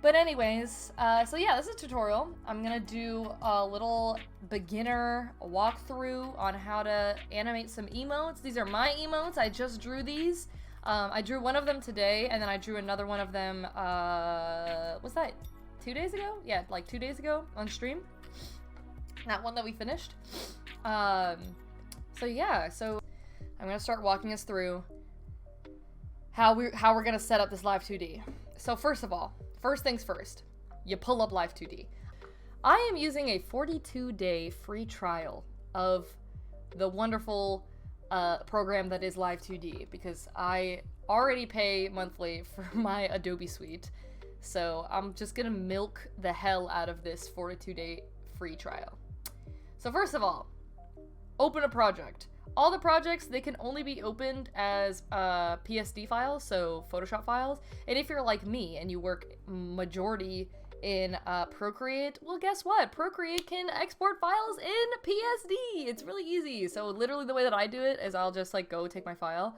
But anyways, so yeah, this is a tutorial. I'm gonna do a little beginner walkthrough on how to animate some emotes. These are my emotes. I just drew these. I drew one of them today, and then I drew another one of them, what's that, 2 days ago? Yeah, like 2 days ago on stream. That one that we finished. So yeah, so I'm gonna start walking us through how we're gonna set up this Live2D. So first of all, first things first, you pull up Live2D. I am using a 42-day free trial of the wonderful program that is Live2D because I already pay monthly for my Adobe suite. So I'm just gonna milk the hell out of this 42-day free trial. So first of all, open a project. All the projects, they can only be opened as PSD files, so Photoshop files. And if you're like me and you work majority in Procreate, well, guess what? Procreate can export files in PSD. It's really easy. So literally the way that I do it is I'll just like go take my file.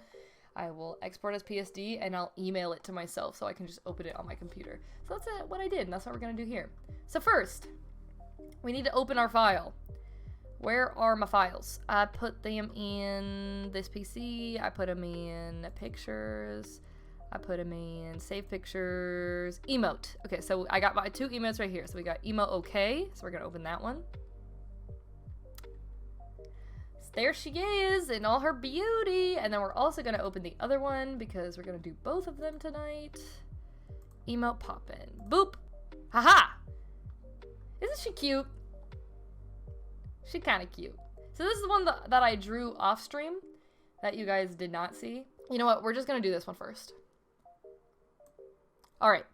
I will export as PSD and I'll email it to myself so I can just open it on my computer. So that's what I did, and that's what we're gonna do here. So first, we need to open our file. Where are my files? I put them in this PC, I put them in pictures, I put them in save pictures, emote. Okay, so I got my 2 emotes right here. So we got emote okay, so we're gonna open that one. So there she is in all her beauty. And then we're also gonna open the other one because we're gonna do both of them tonight. Emote poppin'. Boop! Haha! Isn't she cute? She's kind of cute. So this is the one that I drew off stream that you guys did not see. You know what? We're just going to do this one first. All right.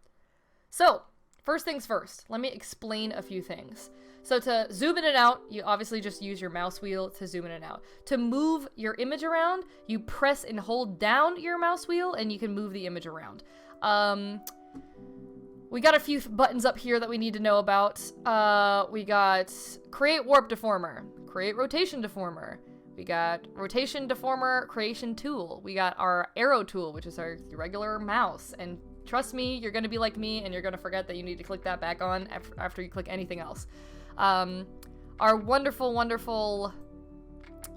So first things first, let me explain a few things. So to zoom in and out, you obviously just use your mouse wheel to zoom in and out. To move your image around, you press and hold down your mouse wheel and you can move the image around. We got a few buttons up here that we need to know about. We got create warp deformer, create rotation deformer. We got rotation deformer creation tool. We got our arrow tool, which is our regular mouse. And trust me, you're gonna be like me and you're gonna forget that you need to click that back on after you click anything else. Our wonderful, wonderful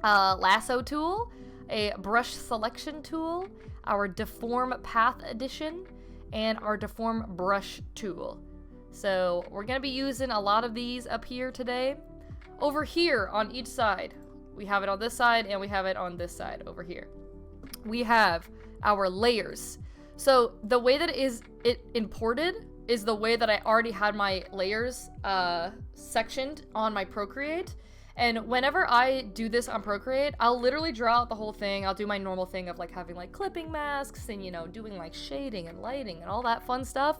lasso tool, a brush selection tool, our deform path edition, and our deform brush tool. So we're gonna be using a lot of these up here today. Over here on each side, we have it on this side and we have it on this side over here. We have our layers. So the way that it imported is the way that I already had my layers sectioned on my Procreate. And whenever I do this on Procreate, I'll literally draw out the whole thing. I'll do my normal thing of like having like clipping masks and, you know, doing like shading and lighting and all that fun stuff.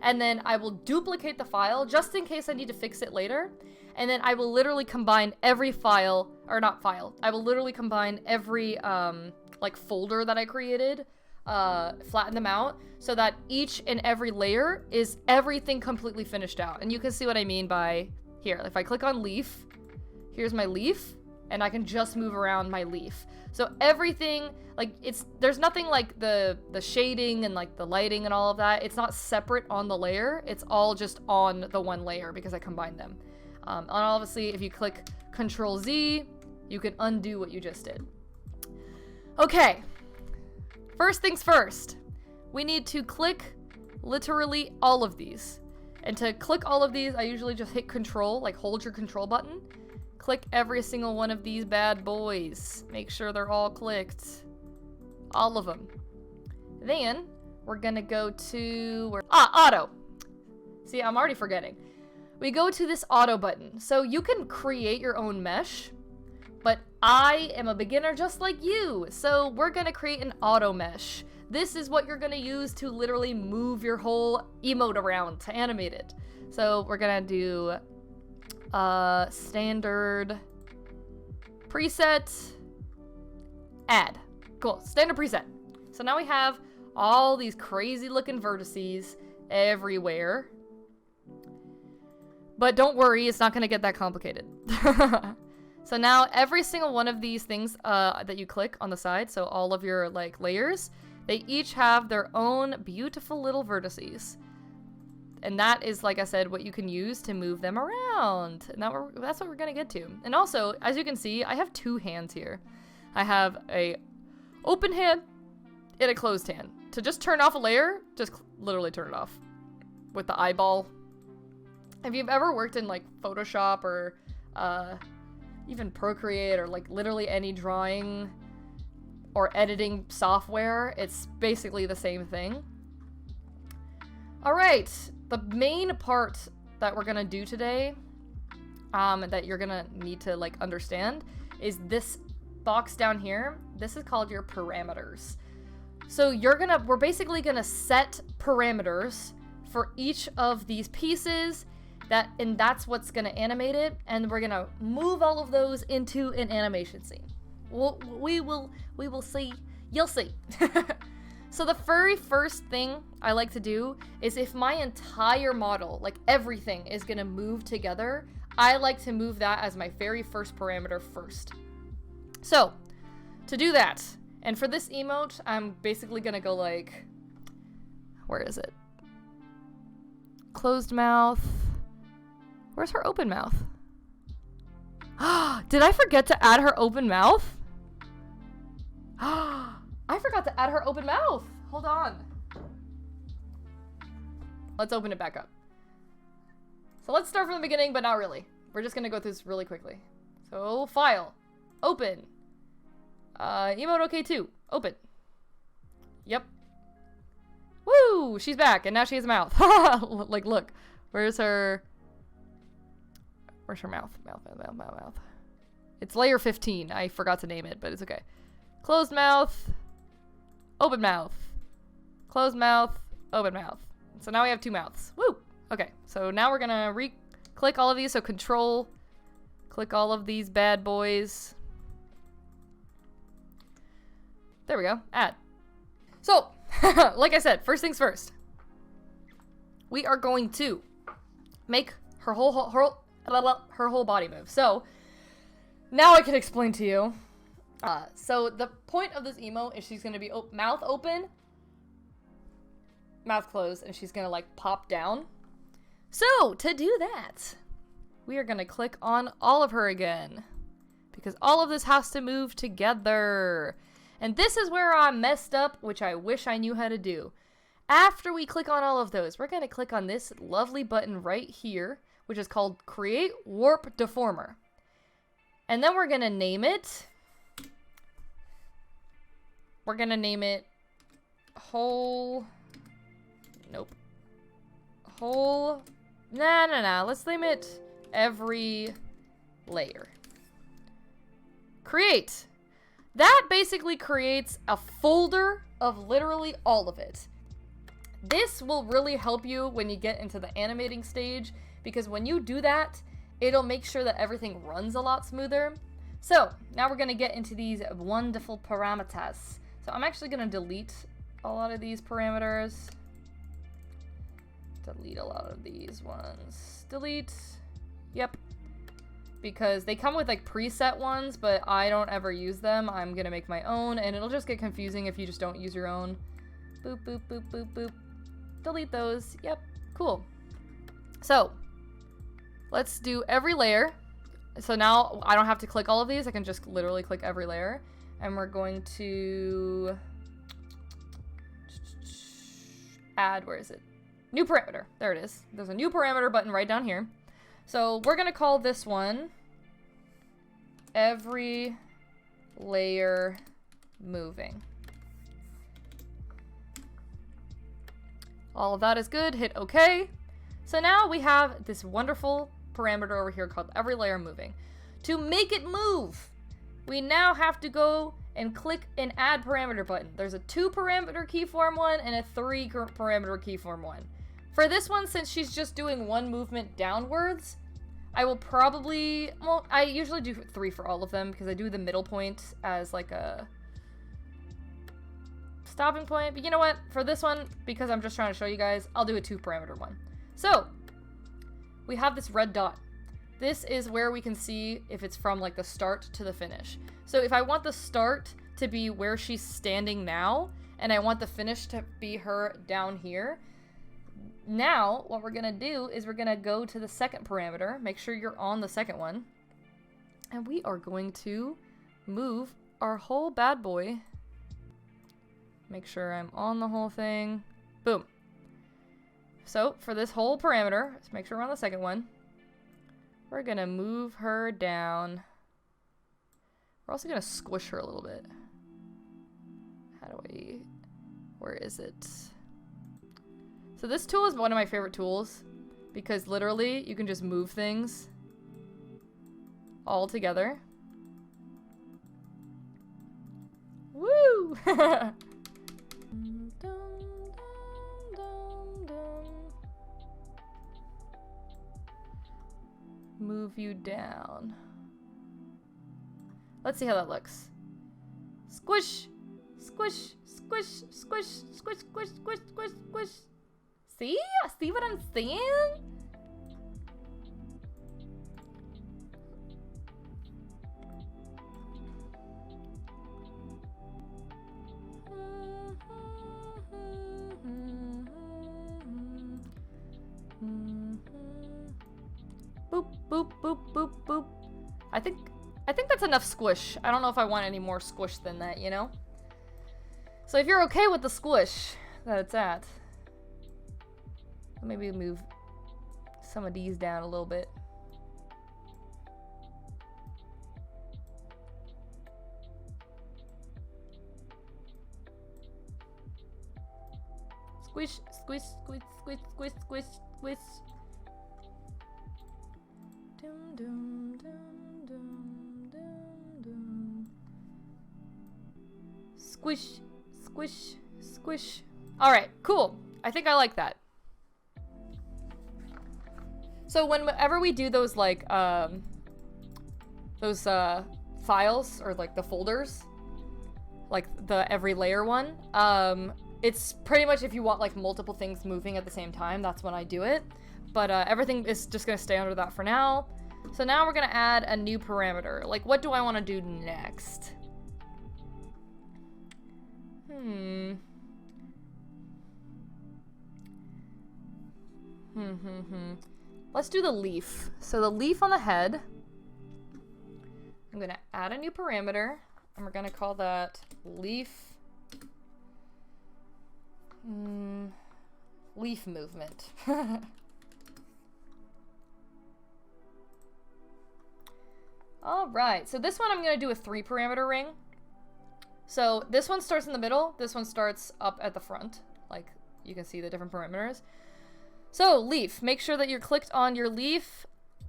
And then I will duplicate the file just in case I need to fix it later. And then I will literally combine every file, or not file, I will literally combine every like folder that I created, flatten them out so that each and every layer is everything completely finished out. And you can see what I mean by here. If I click on leaf, here's my leaf, and I can just move around my leaf. So everything, like, there's nothing like the shading and like the lighting and all of that. It's not separate on the layer. It's all just on the one layer because I combined them. And obviously, if you click Control Z, you can undo what you just did. Okay, first things first. We need to click literally all of these. And to click all of these, I usually just hit Control, like hold your Control button. Click every single one of these bad boys. Make sure they're all clicked. All of them. Then, we're gonna go to... auto. See, I'm already forgetting. We go to this auto button. So you can create your own mesh, but I am a beginner just like you. So we're gonna create an auto mesh. This is what you're gonna use to literally move your whole emote around to animate it. So we're gonna do... standard preset, add. Cool, standard preset. So now we have all these crazy looking vertices everywhere. But don't worry, it's not gonna get that complicated. So now every single one of these things that you click on the side, so all of your like layers, they each have their own beautiful little vertices. And that is, like I said, what you can use to move them around. And that's what we're gonna get to. And also, as you can see, I have 2 hands here. I have a open hand and a closed hand. To just turn off a layer, just literally turn it off with the eyeball. If you've ever worked in like Photoshop or even Procreate or like literally any drawing or editing software, it's basically the same thing. All right, the main part that we're gonna do today, that you're gonna need to like understand, is this box down here. This is called your parameters. So we're basically gonna set parameters for each of these pieces, and that's what's gonna animate it, and we're gonna move all of those into an animation scene. We will see. You'll see. So the very first thing I like to do is if my entire model, like everything, is gonna move together, I like to move that as my very first parameter first. So, to do that, and for this emote, I'm basically gonna go like, where is it? Closed mouth. Where's her open mouth? Did I forget to add her open mouth? I forgot to add her open mouth. Hold on. Let's open it back up. So let's start from the beginning, but not really. We're just gonna go through this really quickly. So, file. Open. Emote OK2. Open. Yep. Woo! She's back, and now she has a mouth. Like, look. Where's her mouth? Mouth. It's layer 15. I forgot to name it, but it's okay. Closed mouth. Open mouth. Closed mouth. Open mouth. So now we have 2 mouths. Woo! Okay, so now we're gonna re-click all of these. So control, click all of these bad boys. There we go. Add. So, like I said, first things first. We are going to make her whole body move. So, now I can explain to you. So the point of this emote is she's going to be mouth open, mouth closed, and she's going to like pop down. So to do that, we are going to click on all of her again because all of this has to move together. And this is where I messed up, which I wish I knew how to do. After we click on all of those, we're going to click on this lovely button right here, which is called Create Warp Deformer. And then we're going to name it. We're going to name it Whole. Nope. Whole. Nah. Let's name it Every Layer. Create. That basically creates a folder of literally all of it. This will really help you when you get into the animating stage, because when you do that, it'll make sure that everything runs a lot smoother. So now we're going to get into these wonderful parameters. So I'm actually going to delete a lot of these parameters. Delete a lot of these ones. Delete. Yep. Because they come with like preset ones, but I don't ever use them. I'm going to make my own, and it'll just get confusing if you just don't use your own. Boop, boop, boop, boop, boop. Delete those. Yep. Cool. So let's do every layer. So now I don't have to click all of these. I can just literally click every layer. And we're going to add, where is it? New parameter. There it is. There's a new parameter button right down here. So we're going to call this one Every Layer Moving. All of that is good. Hit OK. So now we have this wonderful parameter over here called Every Layer Moving. To make it move, we now have to go and click an Add Parameter button. There's a 2 parameter keyform one and a 3 parameter keyform one. For this one, since she's just doing 1 movement downwards, I will probably, well, I usually do 3 for all of them because I do the middle point as like a stopping point. But you know what? For this one, because I'm just trying to show you guys, I'll do a 2 parameter one. So we have this red dot. This is where we can see if it's from like the start to the finish. So if I want the start to be where she's standing now, and I want the finish to be her down here, now what we're gonna do is we're gonna go to the second parameter. Make sure you're on the second one. And we are going to move our whole bad boy. Make sure I'm on the whole thing. Boom. So for this whole parameter, let's make sure we're on the second one. We're gonna move her down. We're also gonna squish her a little bit. How do I, where is it? So this tool is one of my favorite tools because literally you can just move things all together. Woo! Move you down. Let's see how that looks. Squish! Squish! Squish! Squish! Squish! Squish! Squish! Squish! Squish! See? See what I'm saying? Boop, boop, boop, boop, boop. I think that's enough squish. I don't know if I want any more squish than that, you know? So if you're okay with the squish that it's at, maybe move some of these down a little bit. Squish, squish, squish, squish, squish, squish, squish. Dum, dum, dum, dum, dum, dum. Squish, squish, squish. All right, cool. I think I like that. So whenever we do those like files or like the folders, like the every layer one, it's pretty much if you want like multiple things moving at the same time, that's when I do it. But everything is just gonna stay under that for now. So now we're gonna add a new parameter. Like, what do I want to do next? Let's do the leaf. So the leaf on the head, I'm gonna add a new parameter, and we're gonna call that leaf. Leaf movement. All right, so this one I'm gonna do a 3 parameter ring. So this one starts in the middle, this one starts up at the front. Like, you can see the different parameters. So leaf, make sure that you're clicked on your leaf.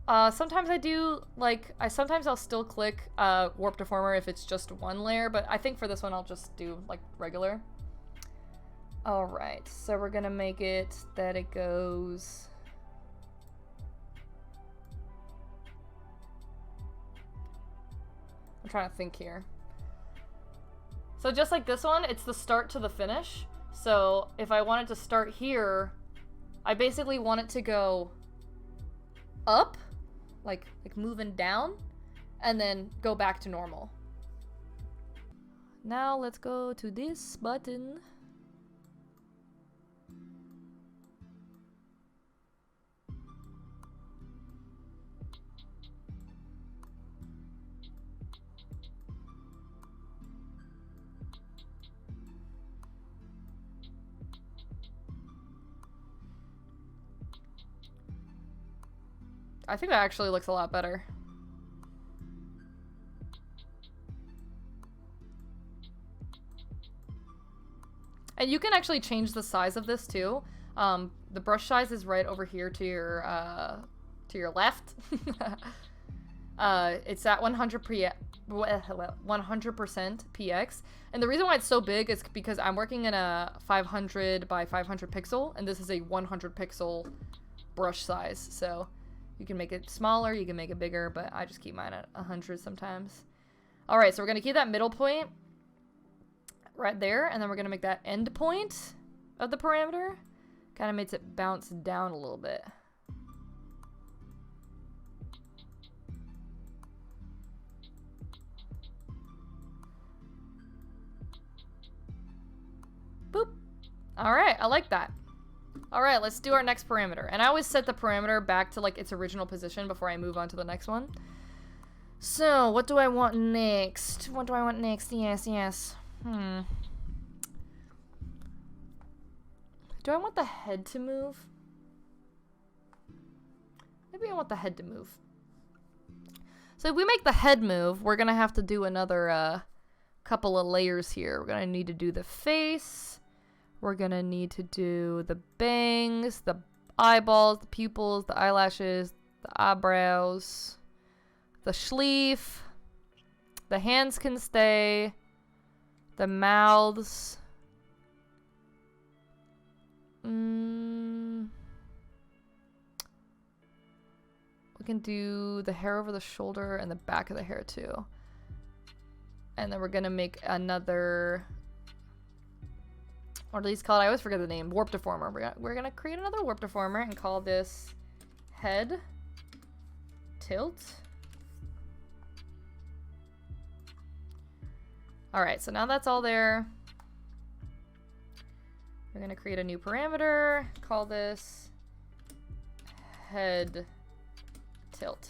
Sometimes I do, like, sometimes I'll still click warp deformer if it's just one layer, but I think for this one I'll just do like regular. All right, so we're gonna make it that it goes. I'm trying to think here. So just like this one, it's the start to the finish. So if I wanted to start here, I basically want it to go up, like moving down, and then go back to normal. Now let's go to this button. I think that actually looks a lot better. And you can actually change the size of this too. The brush size is right over here to your left. It's at 100% px. And the reason why it's so big is because I'm working in a 500 by 500 pixel, and this is a 100 pixel brush size. So you can make it smaller, you can make it bigger, but I just keep mine at 100 sometimes. All right, so we're gonna keep that middle point right there, and then we're gonna make that end point of the parameter. Kind of makes it bounce down a little bit. Boop. All right, I like that. All right, let's do our next parameter. And I always set the parameter back to like its original position before I move on to the next one. So, what do I want next? What do I want next? Yes, yes. Do I want the head to move? Maybe I want the head to move. So if we make the head move, we're gonna have to do another couple of layers here. We're gonna need to do the face. We're gonna need to do the bangs, the eyeballs, the pupils, the eyelashes, the eyebrows, the sleeve. The hands can stay. The mouths. We can do the hair over the shoulder and the back of the hair too. And then we're gonna make another, or at least call it, I always forget the name, warp deformer. We're gonna create another warp deformer and call this head tilt. Alright, so now that's all there. We're gonna create a new parameter, call this head tilt.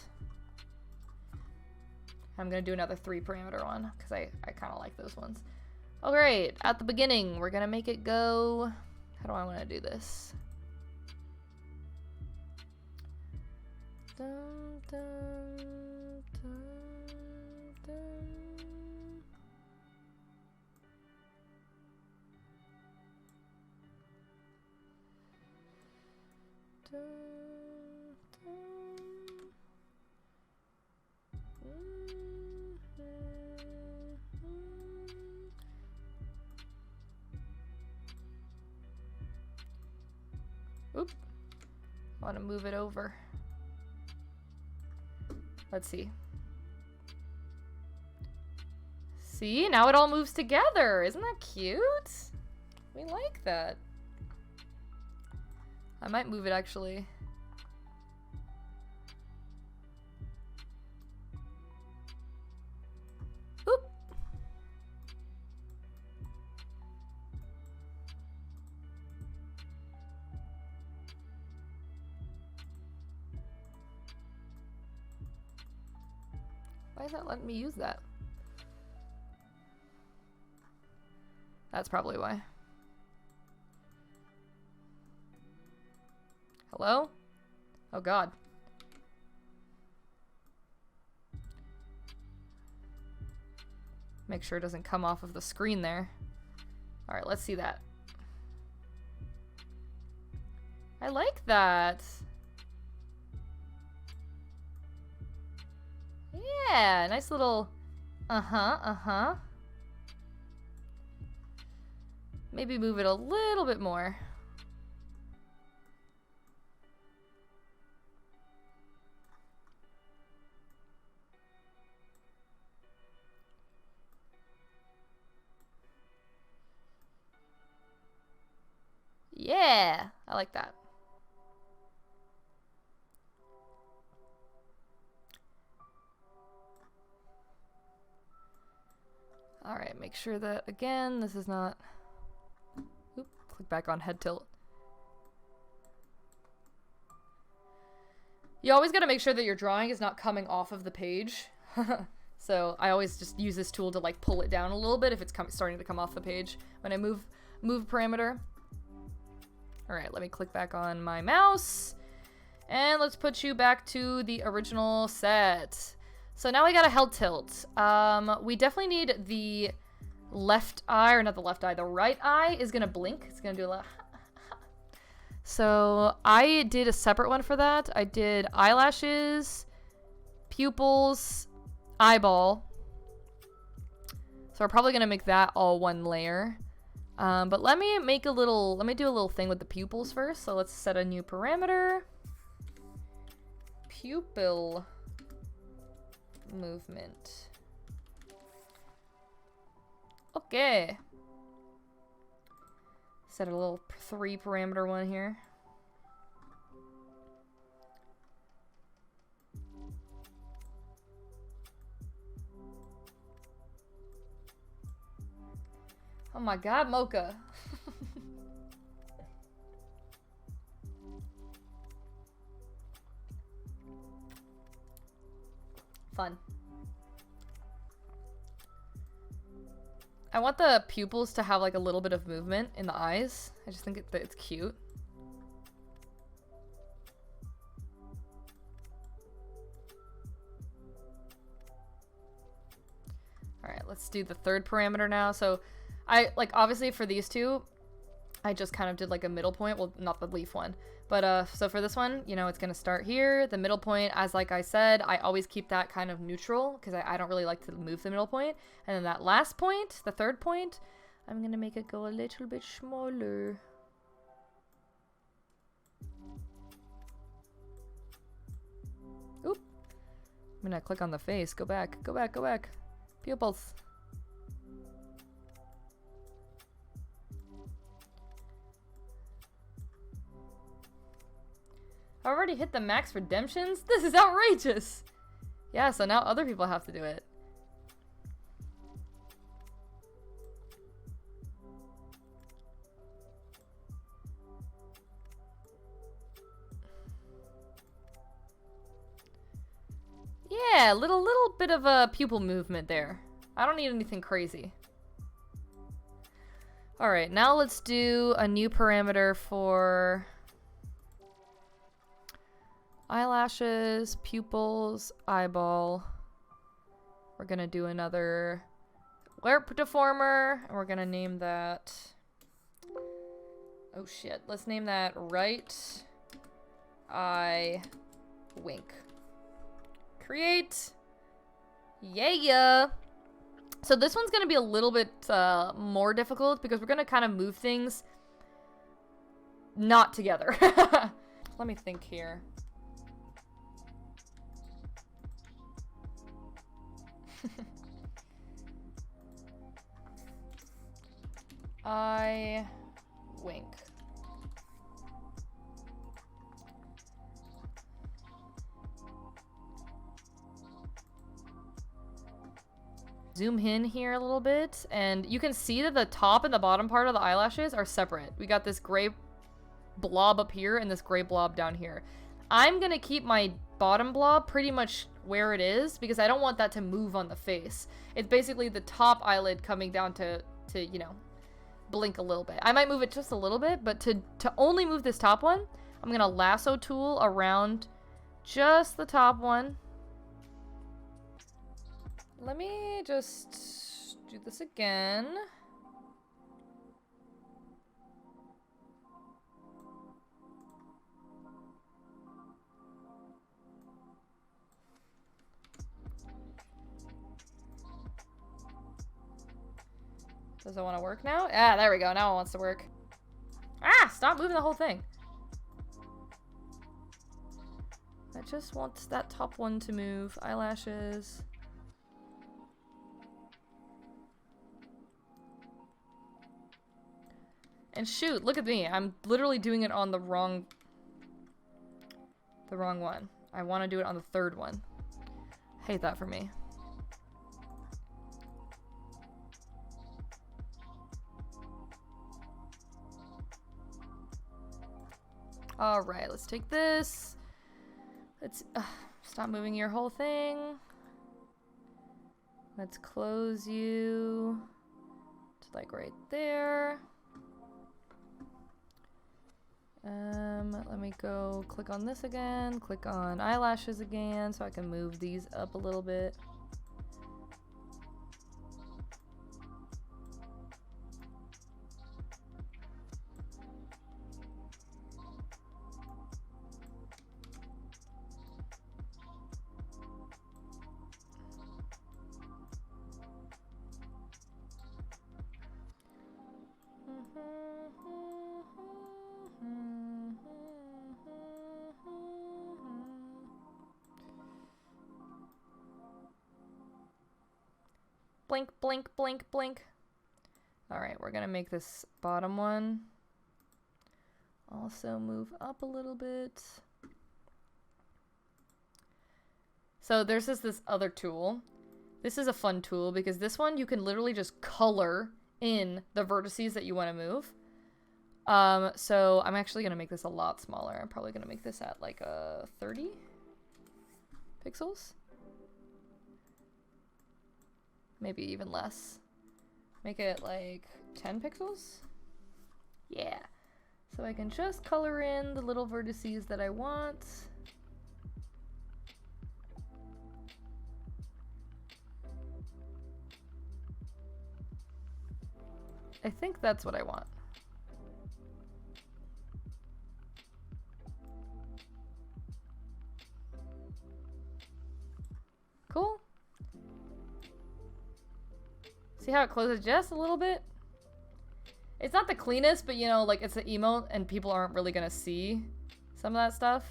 I'm gonna do another 3 parameter one because I kind of like those ones. Oh great, at the beginning we're gonna make it go, how do I want to do this? Dun, dun, dun, dun. Dun, dun. Oop. I want to move it over. Let's see. See? Now it all moves together. Isn't that cute? We like that. I might move it actually. Oop. Why is that letting me use that? That's probably why. Hello? Oh god. Make sure it doesn't come off of the screen there. Alright, let's see that. I like that. Yeah, nice little uh-huh. Maybe move it a little bit more. Yeah, I like that. All right, make sure that, again, this is not... Oop, click back on head tilt. You always gotta make sure that your drawing is not coming off of the page. So I always just use this tool to like pull it down a little bit if it's starting to come off the page when I move parameter. All right, let me click back on my mouse and let's put you back to the original set. So now we got a head tilt. We definitely need the left eye, or not the left eye, the right eye is gonna blink. It's gonna do a little. So I did a separate one for that. I did eyelashes, pupils, eyeball. So we're probably gonna make that all one layer. But let me do a little thing with the pupils first. So let's set a new parameter. Pupil movement. Okay. Set a little 3 parameter one here. Oh my god, Mocha. Fun. I want the pupils to have like a little bit of movement in the eyes. I just think it's cute. All right, let's do the third parameter now. So I like obviously for these two, I just kind of did like a middle point. Well, not the leaf one, but so for this one, you know, it's gonna start here. The middle point, as like I said, I always keep that kind of neutral because I don't really like to move the middle point. And then that last point, the third point, I'm gonna make it go a little bit smaller. Oop. I'm gonna click on the face. Go back, go back, go back. Pupils. I already hit the max redemptions? This is outrageous! Yeah, so now other people have to do it. Yeah, little bit of a pupil movement there. I don't need anything crazy. Alright, now let's do a new parameter for eyelashes, pupils, eyeball. We're gonna do another LERP deformer, and we're gonna name that... Oh shit, let's name that right eye wink. Create. Yeah. So this one's gonna be a little bit more difficult because we're gonna kind of move things not together. Let me think here. I wink. Zoom in here a little bit, and you can see that the top and the bottom part of the eyelashes are separate. We got this gray blob up here and this gray blob down here. I'm gonna keep my bottom blob pretty much where it is because I don't want that to move on the face. It's basically the top eyelid coming down to you know, blink a little bit. I might move it just a little bit, but to only move this top one, I'm gonna lasso tool around just the top one. Let me just do this again. Does it want to work now? Ah, there we go. Now it wants to work. Ah, stop moving the whole thing. I just want that top one to move. Eyelashes. And shoot, look at me. I'm literally doing it on the wrong one. I want to do it on the third one. Hate that for me. All right, let's take this. Let's stop moving your whole thing. Let's close you to like right there. Let me go click on this again, click on eyelashes again so I can move these up a little bit. Blink, blink, blink, blink. All right, we're gonna make this bottom one also move up a little bit. So there's this other tool. This is a fun tool because this one you can literally just color in the vertices that you want to move. So I'm actually gonna make this a lot smaller. I'm probably gonna make this at like 30 pixels. Maybe even less. Make it like 10 pixels? Yeah. So I can just color in the little vertices that I want. I think that's what I want. Cool. See how it closes just a little bit? It's not the cleanest, but you know, like it's an emote and people aren't really gonna see some of that stuff.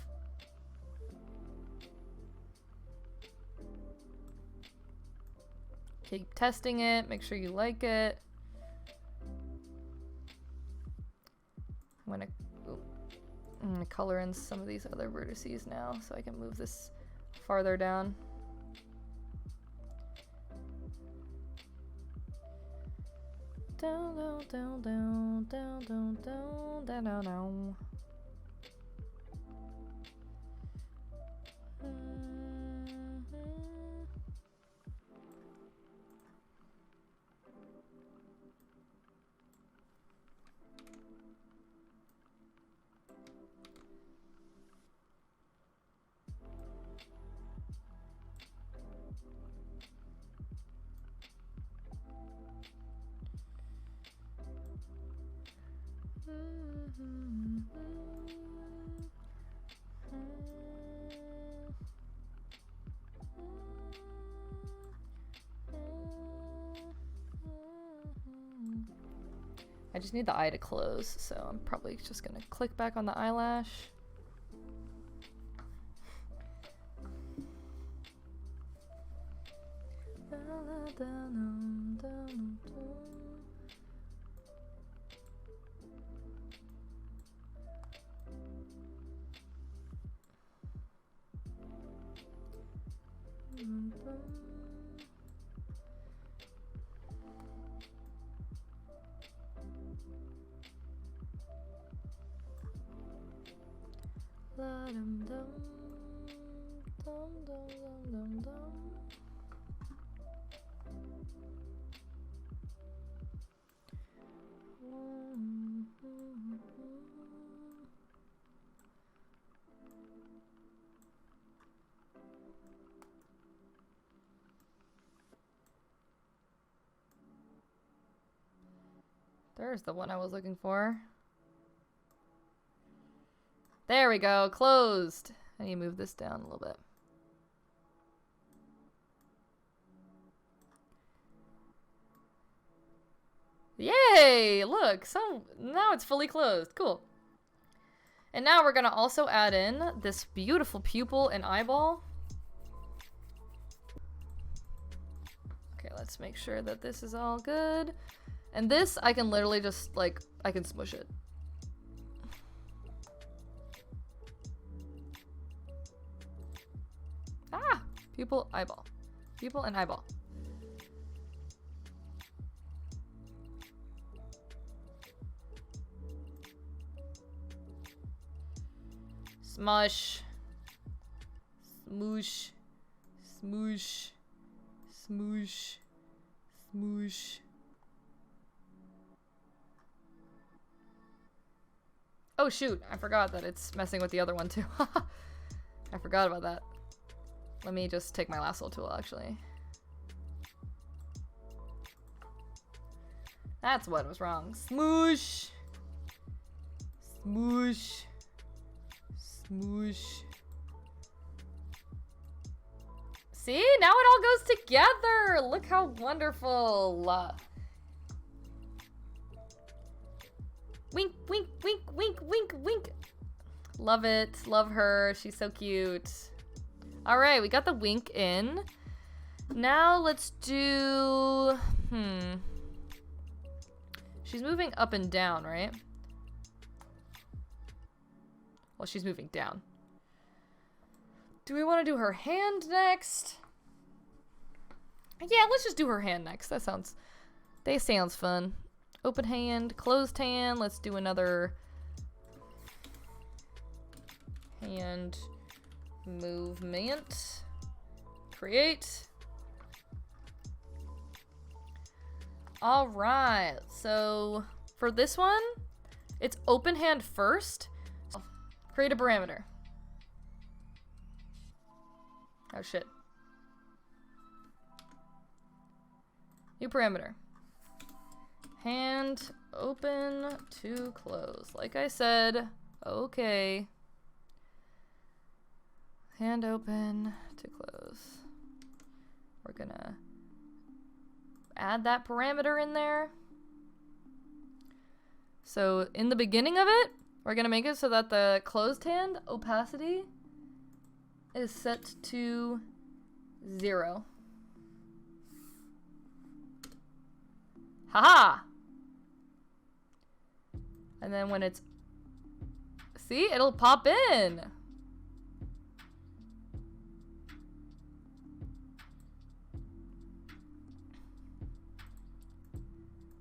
Keep testing it, make sure you like it. I'm gonna color in some of these other vertices now so I can move this farther down. Down, down, down, down, down, down, down, down, down, down. I just need the eye to close, so I'm probably just gonna click back on the eyelash. There's the one I was looking for. There we go, closed. I need to move this down a little bit. Yay! Look, so now it's fully closed. Cool. And now we're gonna also add in this beautiful pupil and eyeball. Okay, let's make sure that this is all good. And this, I can literally just, like, I can smush it. Ah! Pupil, eyeball. Pupil and eyeball. Smush. Smoosh. Smoosh. Smoosh. Smoosh. Oh shoot, I forgot that it's messing with the other one too. I forgot about that. Let me just take my lasso tool actually. That's what was wrong. Smoosh. Smoosh. Smoosh. See? Now it all goes together! Look how wonderful! Wink, wink, wink, wink, wink, wink! Love it. Love her. She's so cute. Alright, we got the wink in. Now let's do... She's moving up and down, right? Well, she's moving down. Do we want to do her hand next? Yeah, let's just do her hand next. That sounds fun. Open hand, closed hand. Let's do another hand movement. Create. All right, so for this one, it's open hand first. Create a parameter. Oh shit. New parameter. Hand open to close. Like I said, okay. Hand open to close. We're gonna add that parameter in there. So in the beginning of it, we're gonna make it so that the closed hand opacity is set to 0. Haha! And then when it's, see, it'll pop in.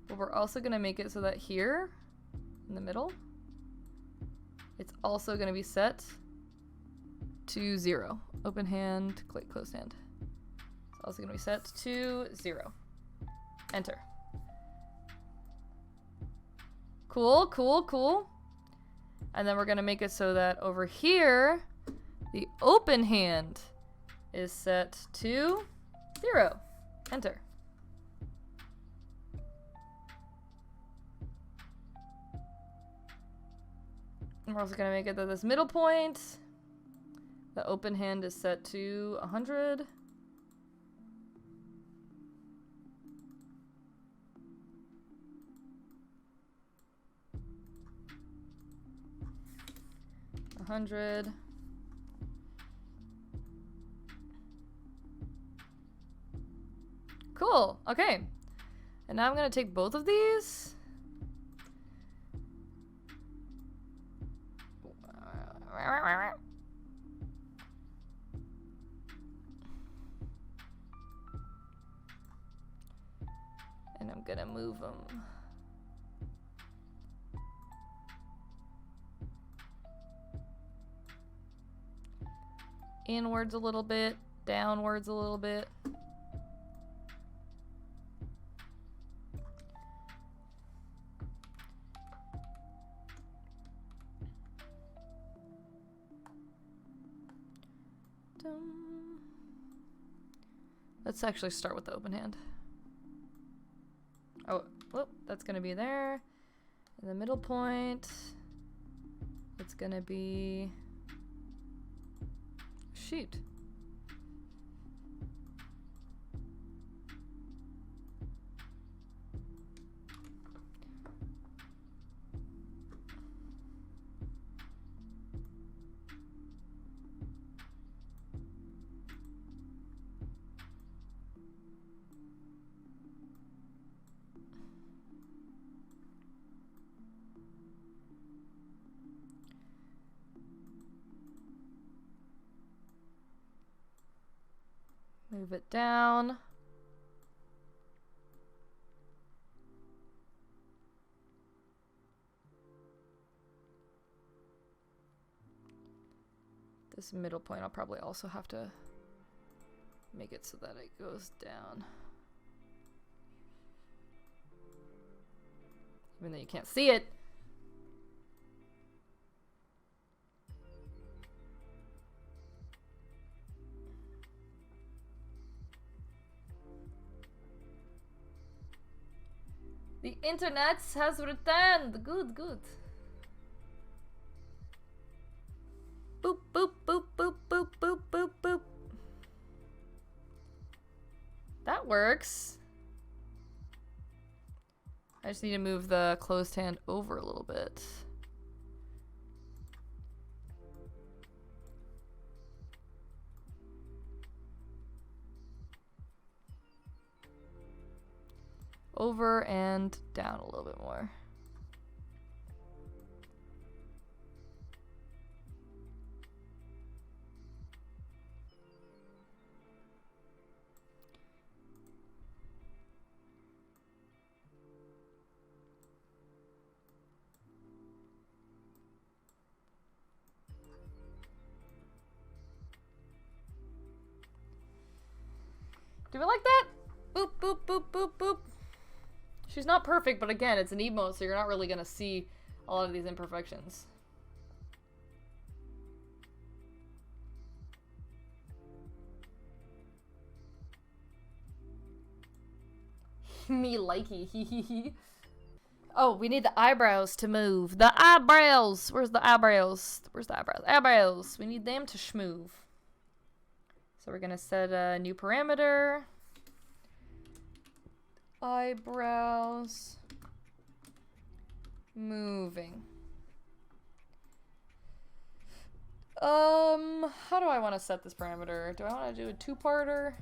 But we're also gonna make it so that here, in the middle, it's also gonna be set to 0. Open hand, click closed hand. It's also gonna be set to 0. Enter. Cool, cool, cool. And then we're gonna make it so that over here, the open hand is set to 0. Enter. And we're also gonna make it that this middle point, the open hand is set to 100. Cool. Okay. And now I'm gonna take both of these. And I'm gonna move them. Inwards a little bit, downwards a little bit. Let's actually start with the open hand. Oh, whoop, that's gonna be there. In the middle point, it's gonna be, shoot. Move it down. This middle point, I'll probably also have to make it so that it goes down. Even though you can't see it. The internet has returned. Good, good. Boop, boop, boop, boop, boop, boop, boop, boop. That works. I just need to move the closed hand over a little bit. Over and down a little bit more. Do we like that? Boop, boop, boop, boop, boop. She's not perfect, but again, it's an emote, so you're not really gonna see a lot of these imperfections. Me likey. Oh, we need the eyebrows to move. The eyebrows! Where's the eyebrows? Where's the eyebrows? Eyebrows! We need them to schmoove. So we're gonna set a new parameter. Eyebrows. Moving. How do I want to set this parameter? Do I want to do a two-parter?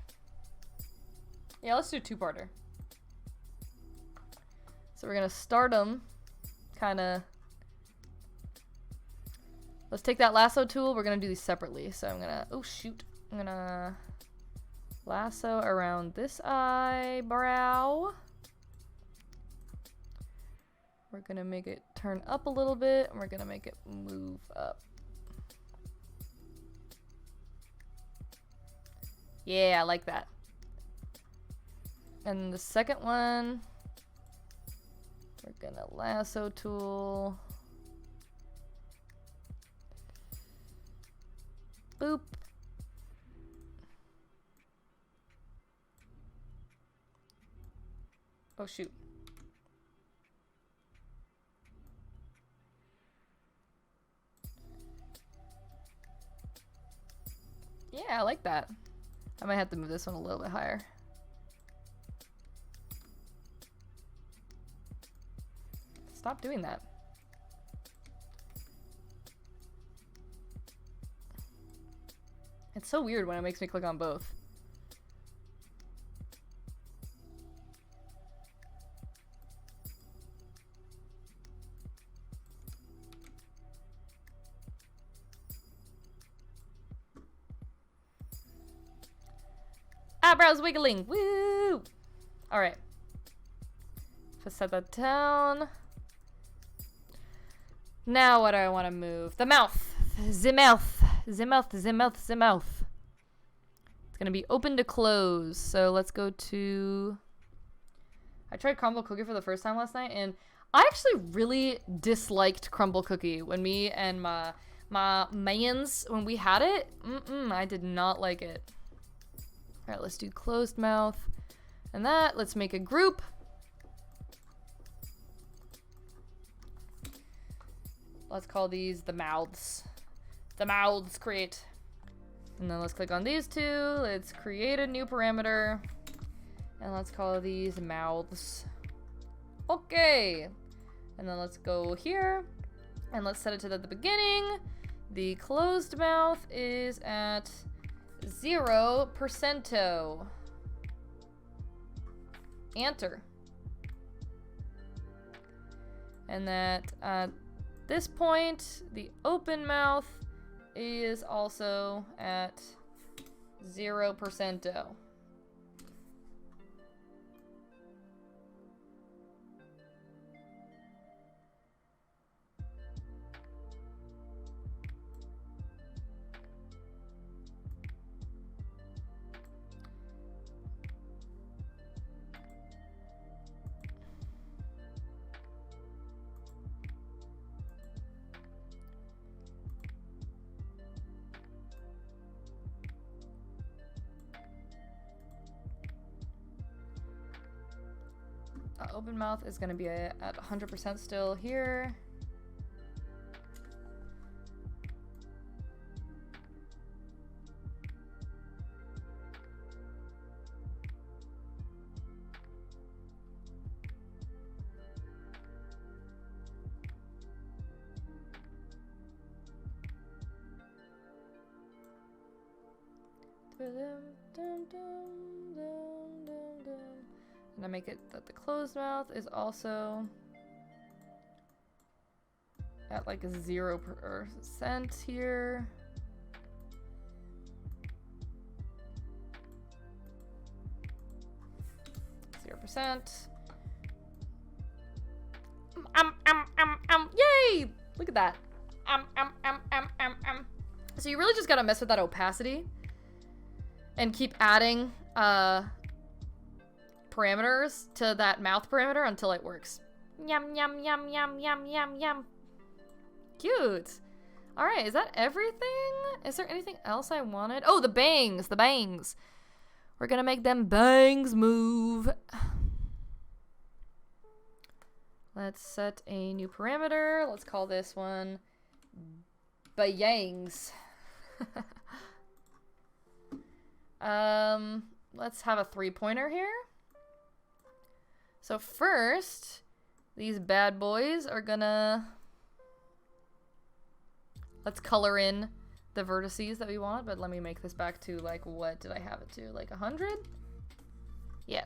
Yeah, let's do a two-parter. So we're gonna start them, kinda. Let's take that lasso tool. We're gonna do these separately. So I'm gonna, oh shoot. I'm gonna lasso around this eyebrow. We're gonna make it turn up a little bit, and we're gonna make it move up. Yeah, I like that. And the second one, we're gonna lasso tool. Boop. Oh shoot. Yeah, I like that. I might have to move this one a little bit higher. Stop doing that. It's so weird when it makes me click on both. Eyebrows wiggling. Woo! Alright. Just set that down. Now what do I want to move? The mouth. The mouth. The mouth. The mouth. The mouth. It's going to be open to close. So let's go to... I tried Crumble Cookie for the first time last night, and I actually really disliked Crumble Cookie when me and my mans, when we had it. I did not like it. All right, let's do closed mouth. And that, let's make a group. Let's call these the mouths. The mouths create. And then let's click on these two. Let's create a new parameter. And let's call these mouths. Okay. And then let's go here. And let's set it to the beginning. The closed mouth is at 0%. Enter. And that at this point, the open mouth is also at 0%. Open mouth is going to be at 100% still here. And I make it that the closed mouth is also at like 0% here. Yay! Look at that. So you really just gotta mess with that opacity and keep adding parameters to that mouth parameter until it works. Yum, yum, yum, yum, yum, yum, yum. Cute. All right, is that everything? Is there anything else I wanted? Oh, the bangs, the bangs. We're gonna make them bangs move. Let's set a new parameter. Let's call this one bangs. Let's have a 3-pointer here. So first, these bad boys are gonna... Let's color in the vertices that we want, but let me make this back to, like, what did I have it to? Like 100? Yeah.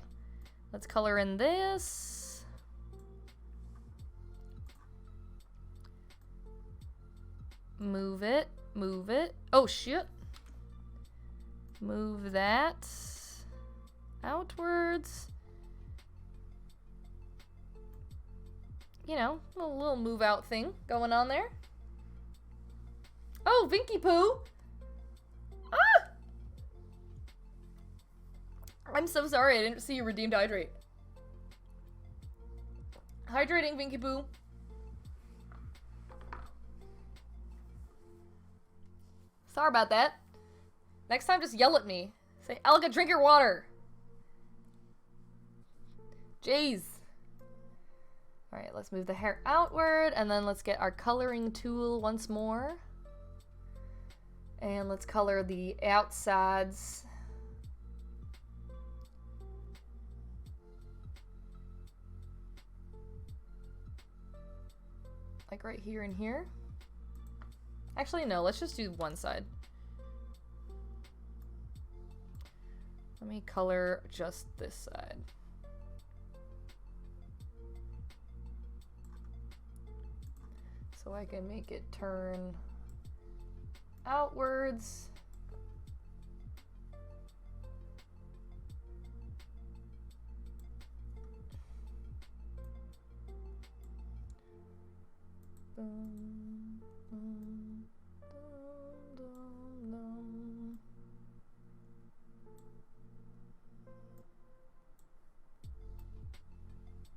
Let's color in this. Move it. Move it. Oh, shit. Move that outwards. You know, a little move out thing going on there. Oh, Vinky Poo! Ah! I'm so sorry, I didn't see you redeemed hydrate. Hydrating, Vinky Poo. Sorry about that. Next time, just yell at me. Say, Elga, drink your water. Jeez. Alright, let's move the hair outward, and then let's get our coloring tool once more. And let's color the outsides. Like right here and here. Actually, no, let's just do one side. Let me color just this side. So I can make it turn outwards.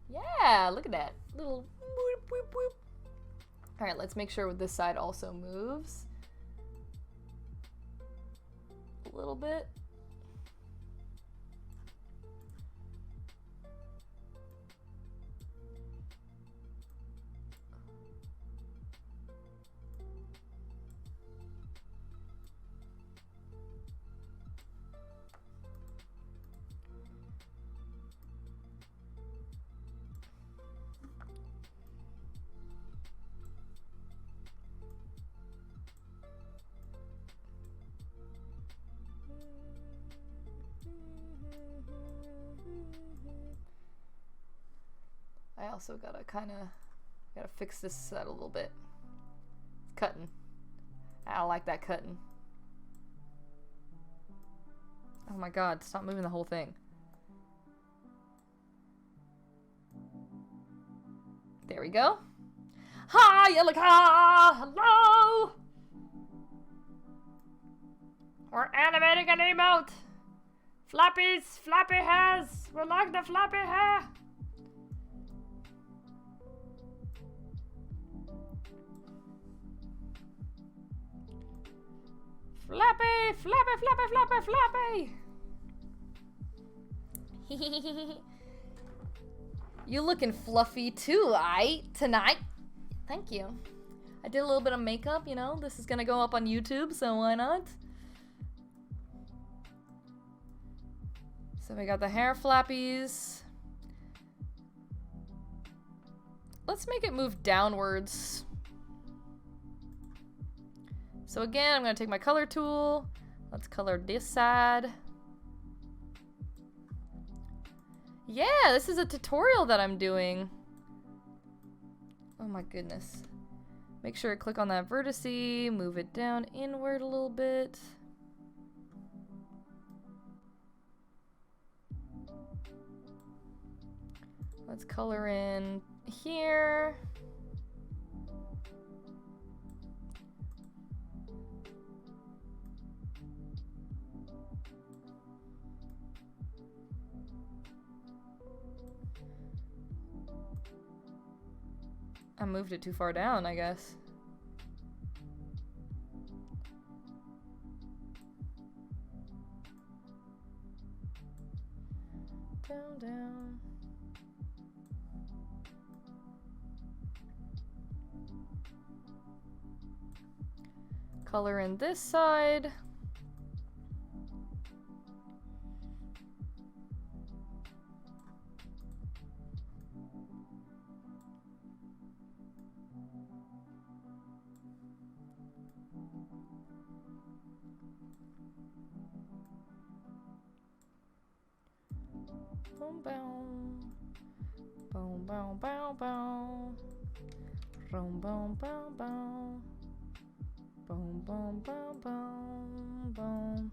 Yeah, look at that. Little whoop, whoop, whoop. All right, let's make sure this side also moves a little bit. I also gotta fix this set a little bit. It's cutting. I don't like that cutting. Oh my god, stop moving the whole thing. There we go. Hi, Yelika! Hello! We're animating an emote! Flappies! Flappy hairs! We like the flappy hair! Flappy! Flappy! Flappy! Flappy! Flappy! You looking fluffy too, tonight. Thank you. I did a little bit of makeup, you know. This is gonna go up on YouTube, so why not? So we got the hair flappies. Let's make it move downwards. So again, I'm gonna take my color tool. Let's color this side. Yeah, this is a tutorial that I'm doing. Oh my goodness. Make sure I click on that vertice, move it down inward a little bit. Let's color in here. I moved it too far down, I guess. Down, down. Color in this side. Boom, boom. Boom, boom, boom, boom. Boom, boom, boom, boom. Boom, boom, boom, boom, boom.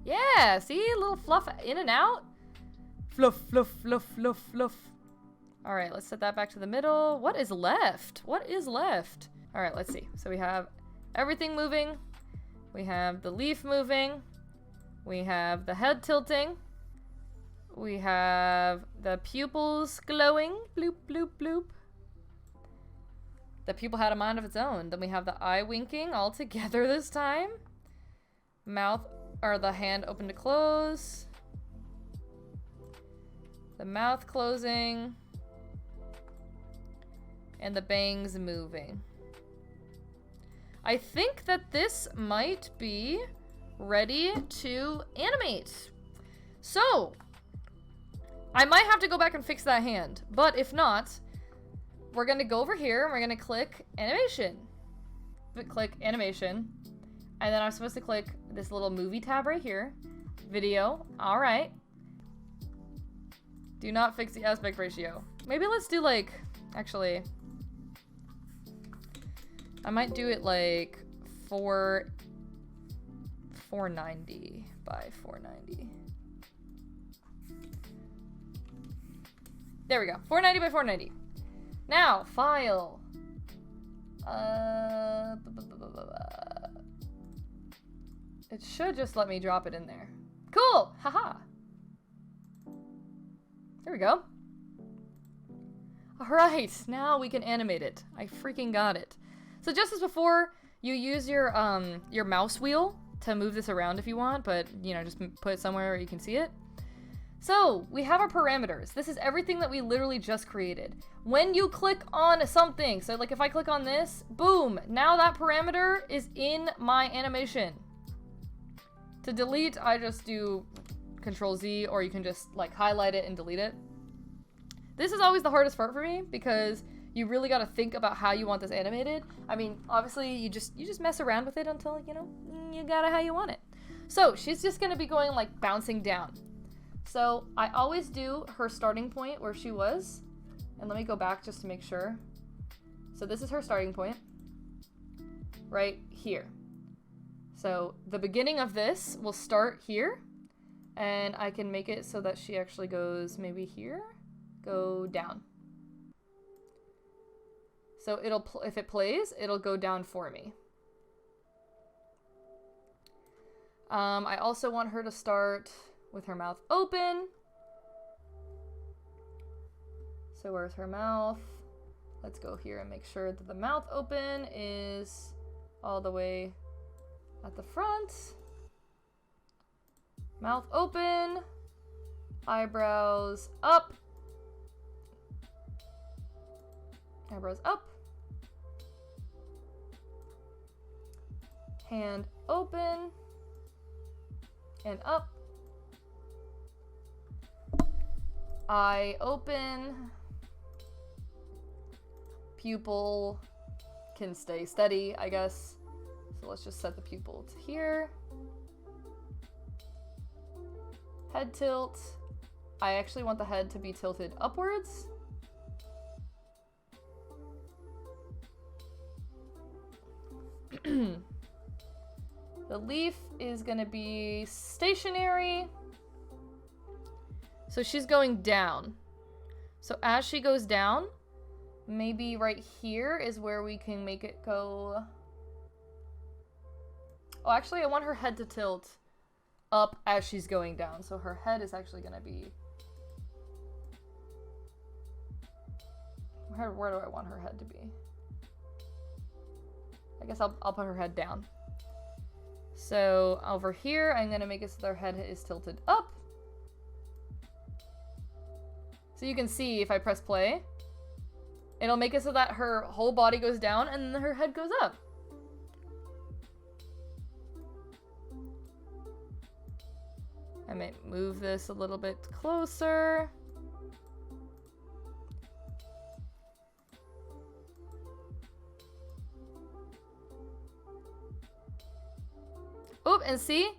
Yeah, see? A little fluff in and out. Fluff, fluff, fluff, fluff, fluff. All right, let's set that back to the middle. What is left? What is left? All right, let's see. So we have everything moving. We have the leaf moving. We have the head tilting. We have the pupils glowing. Bloop, bloop, bloop. The pupil had a mind of its own. Then we have the eye winking all together this time. Mouth, or the hand open to close. The mouth closing. And the bangs moving. I think that this might be ready to animate. So, I might have to go back and fix that hand. But if not, we're going to go over here and we're going to click animation. Click animation. And then I'm supposed to click this little movie tab right here. Video. All right. Do not fix the aspect ratio. Maybe let's do like, actually, I might do it like 490 by 490. There we go. 490 by 490. Now, file. It should just let me drop it in there. Cool! Haha. There we go. Alright, now we can animate it. I freaking got it. So just as before, you use your mouse wheel to move this around if you want, but, you know, just put it somewhere where you can see it. So, we have our parameters. This is everything that we literally just created. When you click on something, so like if I click on this, boom, now that parameter is in my animation. To delete, I just do Control Z, or you can just like highlight it and delete it. This is always the hardest part for me because you really got to think about how you want this animated. I mean, obviously you just mess around with it until, you know, you got it how you want it. So she's just going to be going like bouncing down. So I always do her starting point where she was. And let me go back just to make sure. So this is her starting point. Right here. So the beginning of this will start here. And I can make it so that she actually goes maybe here. Go down. So it'll, if it plays, it'll go down for me. I also want her to start with her mouth open. So where's her mouth? Let's go here and make sure that the mouth open is all the way at the front. Mouth open. Eyebrows up. Eyebrows up. Hand open. And up. Eye open. Pupil can stay steady, I guess. So let's just set the pupil to here. Head tilt. I actually want the head to be tilted upwards. The leaf is gonna be stationary. So she's going down. So as she goes down, maybe right here is where we can make it go. Oh, actually I want her head to tilt up as she's going down. So her head is actually gonna be... Where do I want her head to be? I guess I'll put her head down. So over here, I'm gonna make it so their head is tilted up. So you can see if I press play, it'll make it so that her whole body goes down and then her head goes up. I might move this a little bit closer. Oh, and see?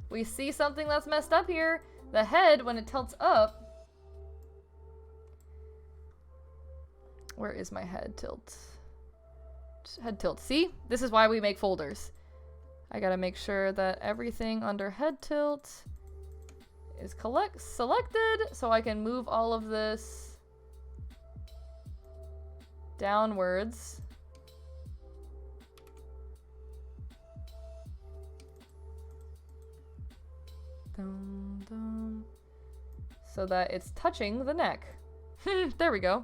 We see something that's messed up here. The head, when it tilts up... Where is my head tilt? Head tilt. See? This is why we make folders. I gotta make sure that everything under head tilt is selected so I can move all of this downwards. Dum, dum. So that it's touching the neck. There we go.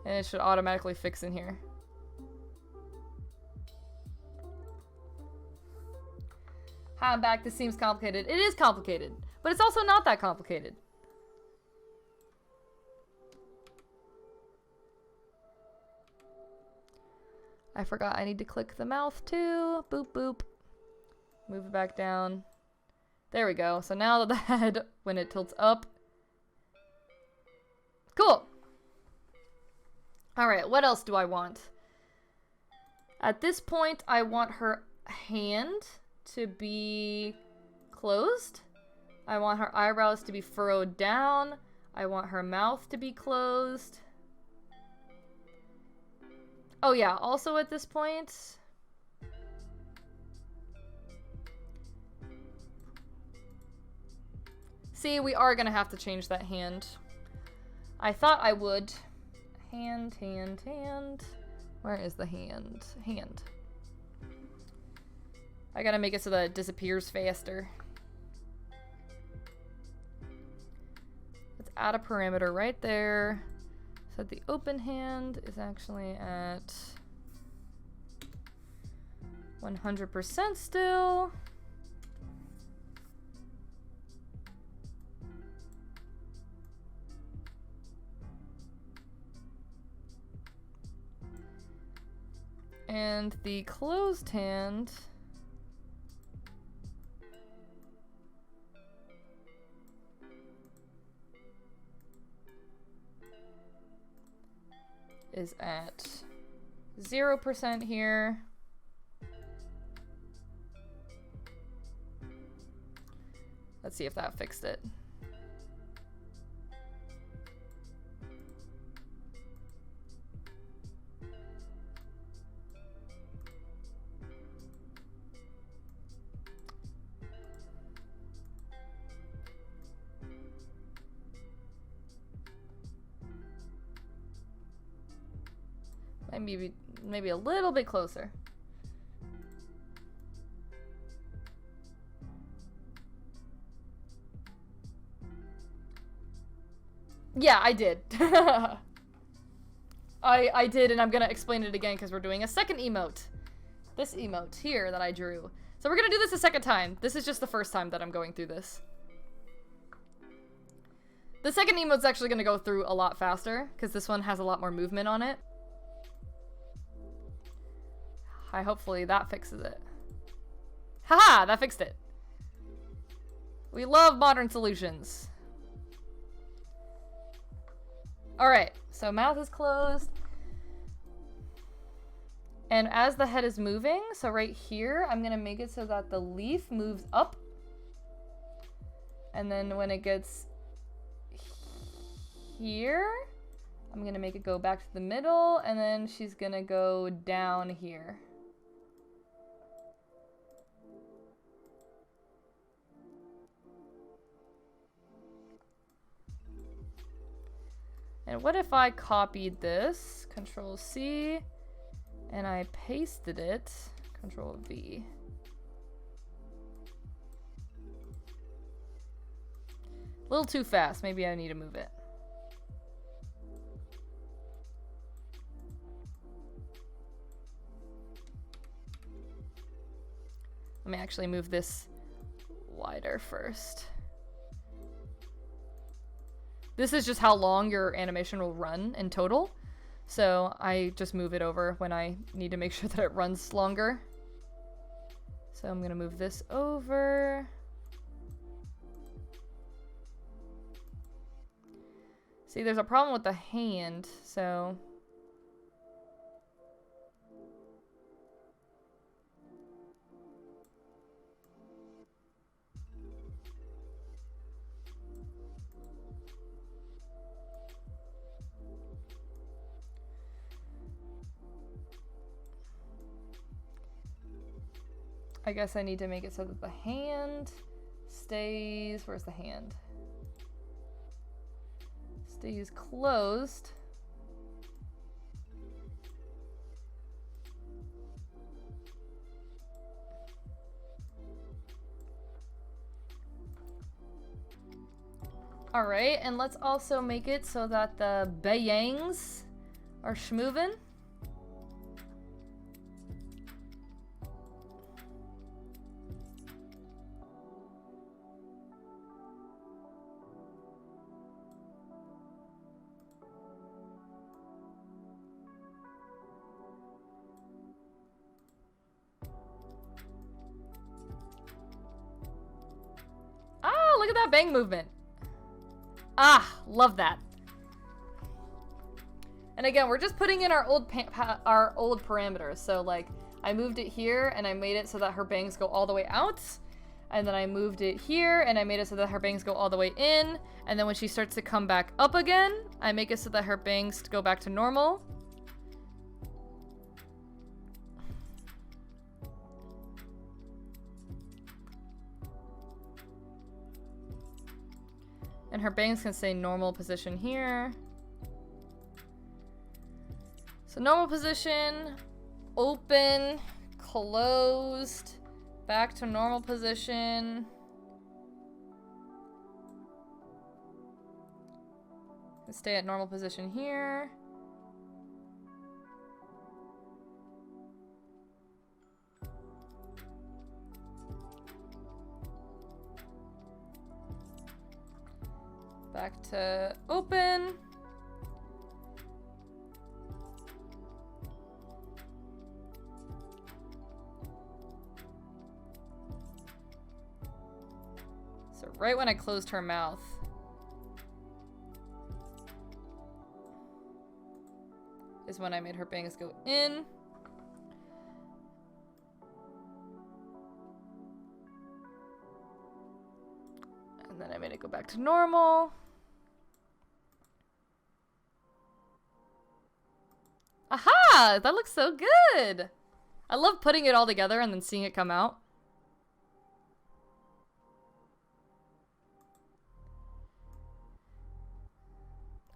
And it should automatically fix in here. Hi, I'm back. This seems complicated. It is complicated, but it's also not that complicated. I forgot I need to click the mouth too. Boop, boop. Move it back down. There we go. So now the head, when it tilts up. Cool. All right, what else do I want? At this point, I want her hand to be closed. I want her eyebrows to be furrowed down. I want her mouth to be closed. Oh yeah, also at this point, see, we are gonna have to change that hand. I thought I would. Hand, hand, hand. Where is the hand? Hand. I gotta make it so that it disappears faster. Let's add a parameter right there. So the open hand is actually at 100% still. And the closed hand is at 0% here. Let's see if that fixed it. Maybe a little bit closer. Yeah, I did. I did, and I'm gonna explain it again because we're doing a second emote. This emote here that I drew. So we're gonna do this a second time. This is just the first time that I'm going through this. The second emote's actually gonna go through a lot faster because this one has a lot more movement on it. Hopefully that fixes it. Haha, that fixed it. We love modern solutions. Alright, so mouth is closed. And as the head is moving, so right here, I'm gonna make it so that the leaf moves up. And then when it gets here, I'm gonna make it go back to the middle, and then she's gonna go down here. And what if I copied this, Control C, and I pasted it. Control V. A little too fast. Maybe I need to move it. Let me actually move this wider first. This is just how long your animation will run in total. So I just move it over when I need to make sure that it runs longer. So I'm gonna move this over. See, there's a problem with the hand, so... I guess I need to make it so that the hand stays... Where's the hand? Stays closed. All right, and let's also make it so that the bayangs are schmovin'. Ah, look at that bang movement. Ah, love that. And again, we're just putting in our old parameters. So like, I moved it here and I made it so that her bangs go all the way out. And then I moved it here and I made it so that her bangs go all the way in. And then when she starts to come back up again, I make it so that her bangs go back to normal. And her bangs can stay normal position here. So normal position, open, closed, back to normal position. Stay at normal position here. Back to open. So right when I closed her mouth. Is when I made her bangs go in. And then I made it go back to normal. Aha! That looks so good! I love putting it all together and then seeing it come out.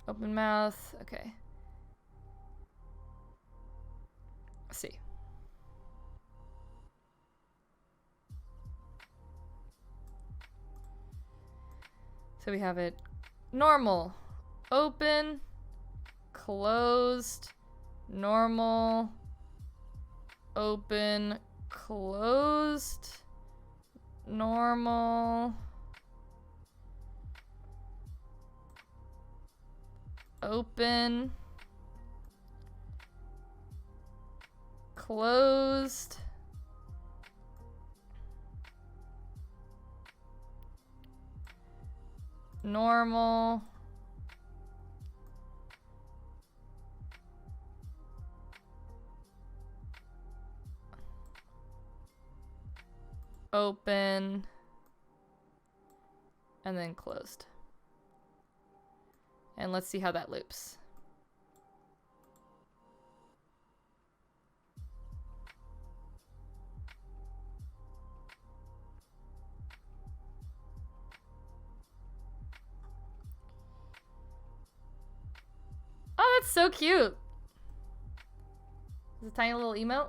Open mouth. Okay. Let's see. So we have it normal, open, closed, normal, open, closed, normal, open, closed, normal, open, and then closed. And let's see how that loops. Oh, that's so cute. It's a tiny little emote.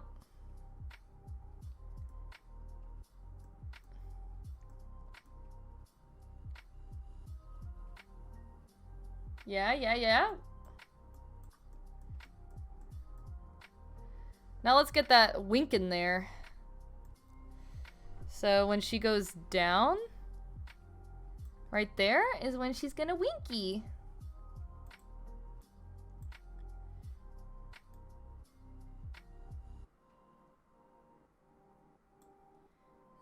Yeah, yeah, yeah. Now let's get that wink in there. So when she goes down, right there is when she's gonna winky.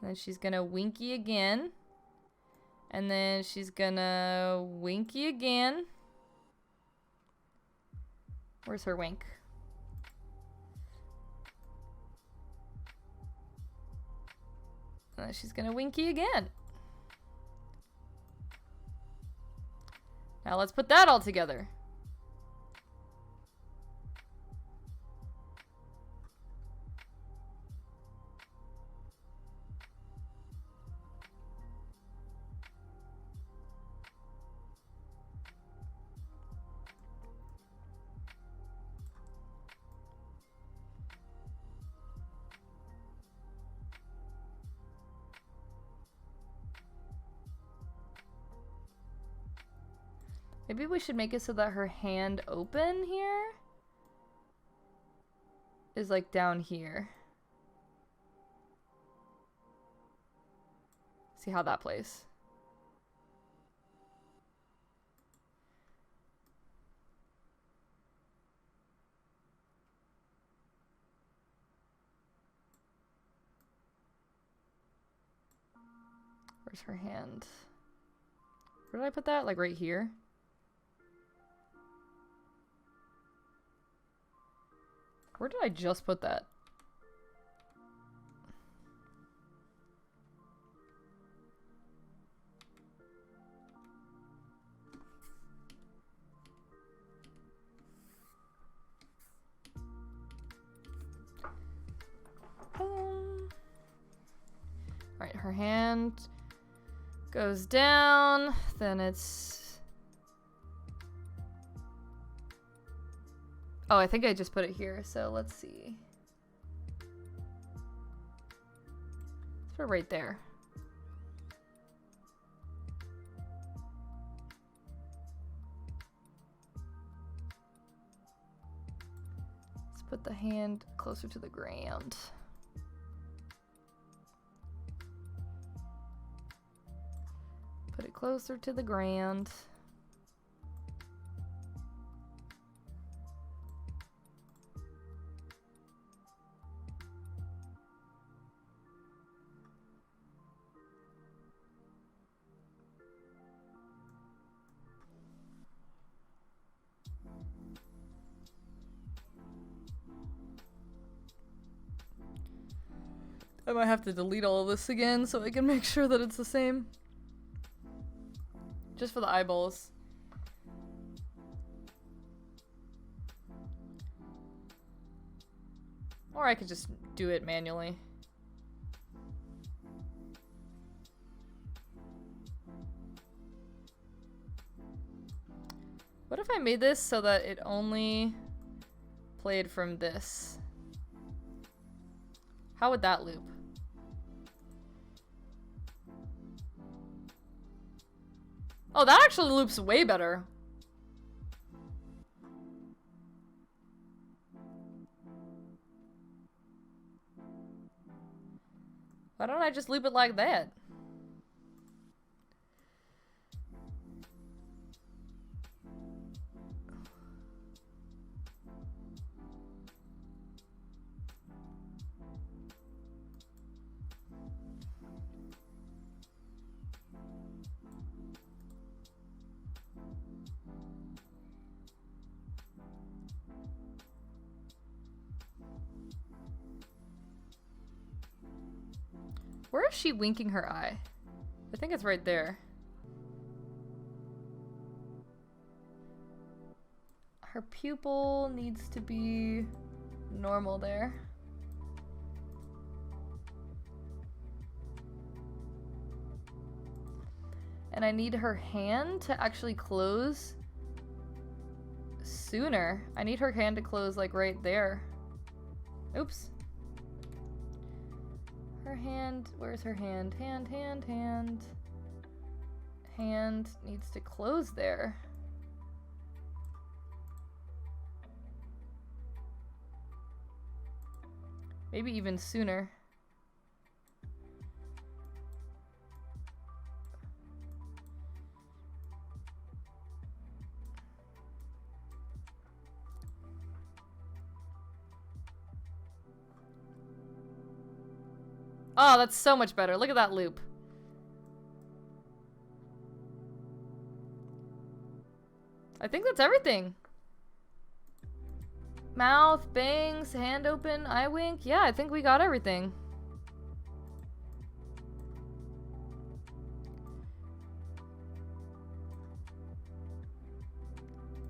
And then she's gonna winky again. And then she's gonna winky again. Where's her wink? And then she's gonna winky again. Now let's put that all together. Maybe we should make it so that her hand open here is like down here. See how that plays. Where's her hand? Where did I put that? Like right here? Where did I just put that? Right, her hand goes down, then it's... Oh, I think I just put it here, so let's see. Let's put it right there. Let's put the hand closer to the ground. Put it closer to the ground. I might have to delete all of this again so I can make sure that it's the same. Just for the eyeballs. Or I could just do it manually. What if I made this so that it only played from this? How would that loop? Oh, that actually loops way better. Why don't I just loop it like that? Where is she winking her eye? I think it's right there. Her pupil needs to be normal there. And I need her hand to actually close sooner. I need her hand to close like right there. Oops. Her hand, where's her hand? Hand. Hand needs to close there. Maybe even sooner. Oh, that's so much better. Look at that loop. I think that's everything. Mouth, bangs, hand open, eye wink. Yeah, I think we got everything.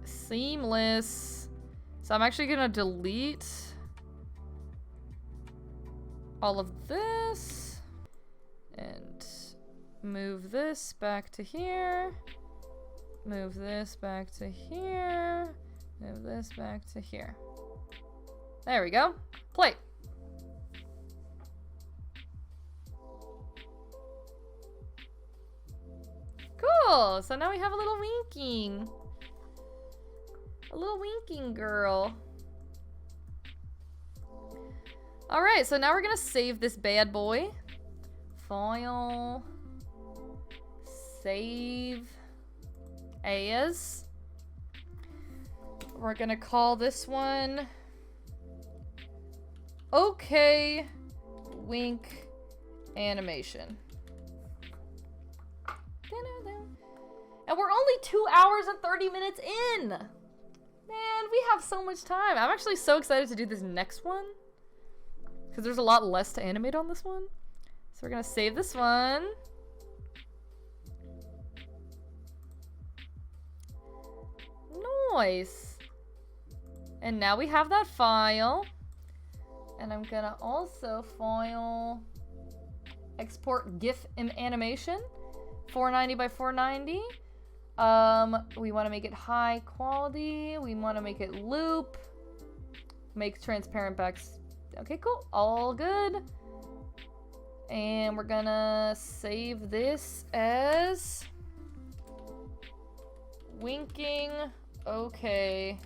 Seamless. So I'm actually gonna delete all of this and move this back to here. Move this back to here. Move this back to here. There we go. Play. Cool. So now we have a little winking. A little winking girl. Alright, so now we're gonna save this bad boy. File. Save. As. We're gonna call this one okay wink animation. And we're only 2 hours and 30 minutes in. Man, we have so much time. I'm actually so excited to do this next one because there's a lot less to animate on this one. So we're gonna save this one. Nice. And now we have that file. And I'm gonna also file export GIF animation 490 by 490. We want to make it high quality. We want to make it loop. Make transparent backs. Okay, cool. All good. And we're gonna save this as winking okay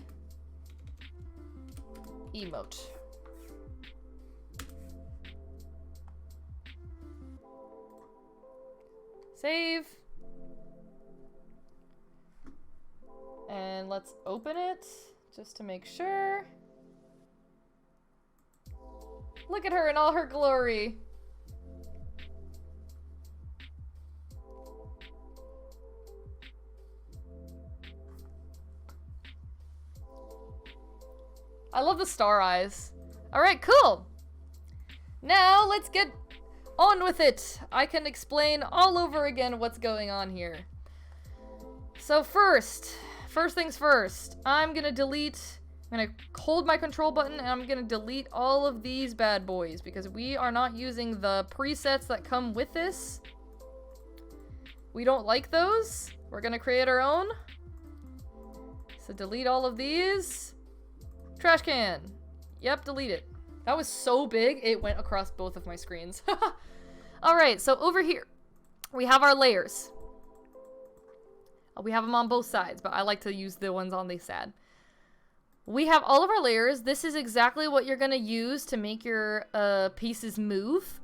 emote. Save. And let's open it just to make sure. Look at her in all her glory. I love the star eyes. All right, cool. Now let's get on with it. I can explain all over again what's going on here. So first things first, I'm gonna hold my control button and I'm gonna delete all of these bad boys because we are not using the presets that come with this. We don't like those. We're gonna create our own. So delete all of these. Trash can. Yep, delete it. That was so big, it went across both of my screens. Alright, so over here, we have our layers. We have them on both sides, but I like to use the ones on the side. We have all of our layers. This is exactly what you're going to use to make your pieces move.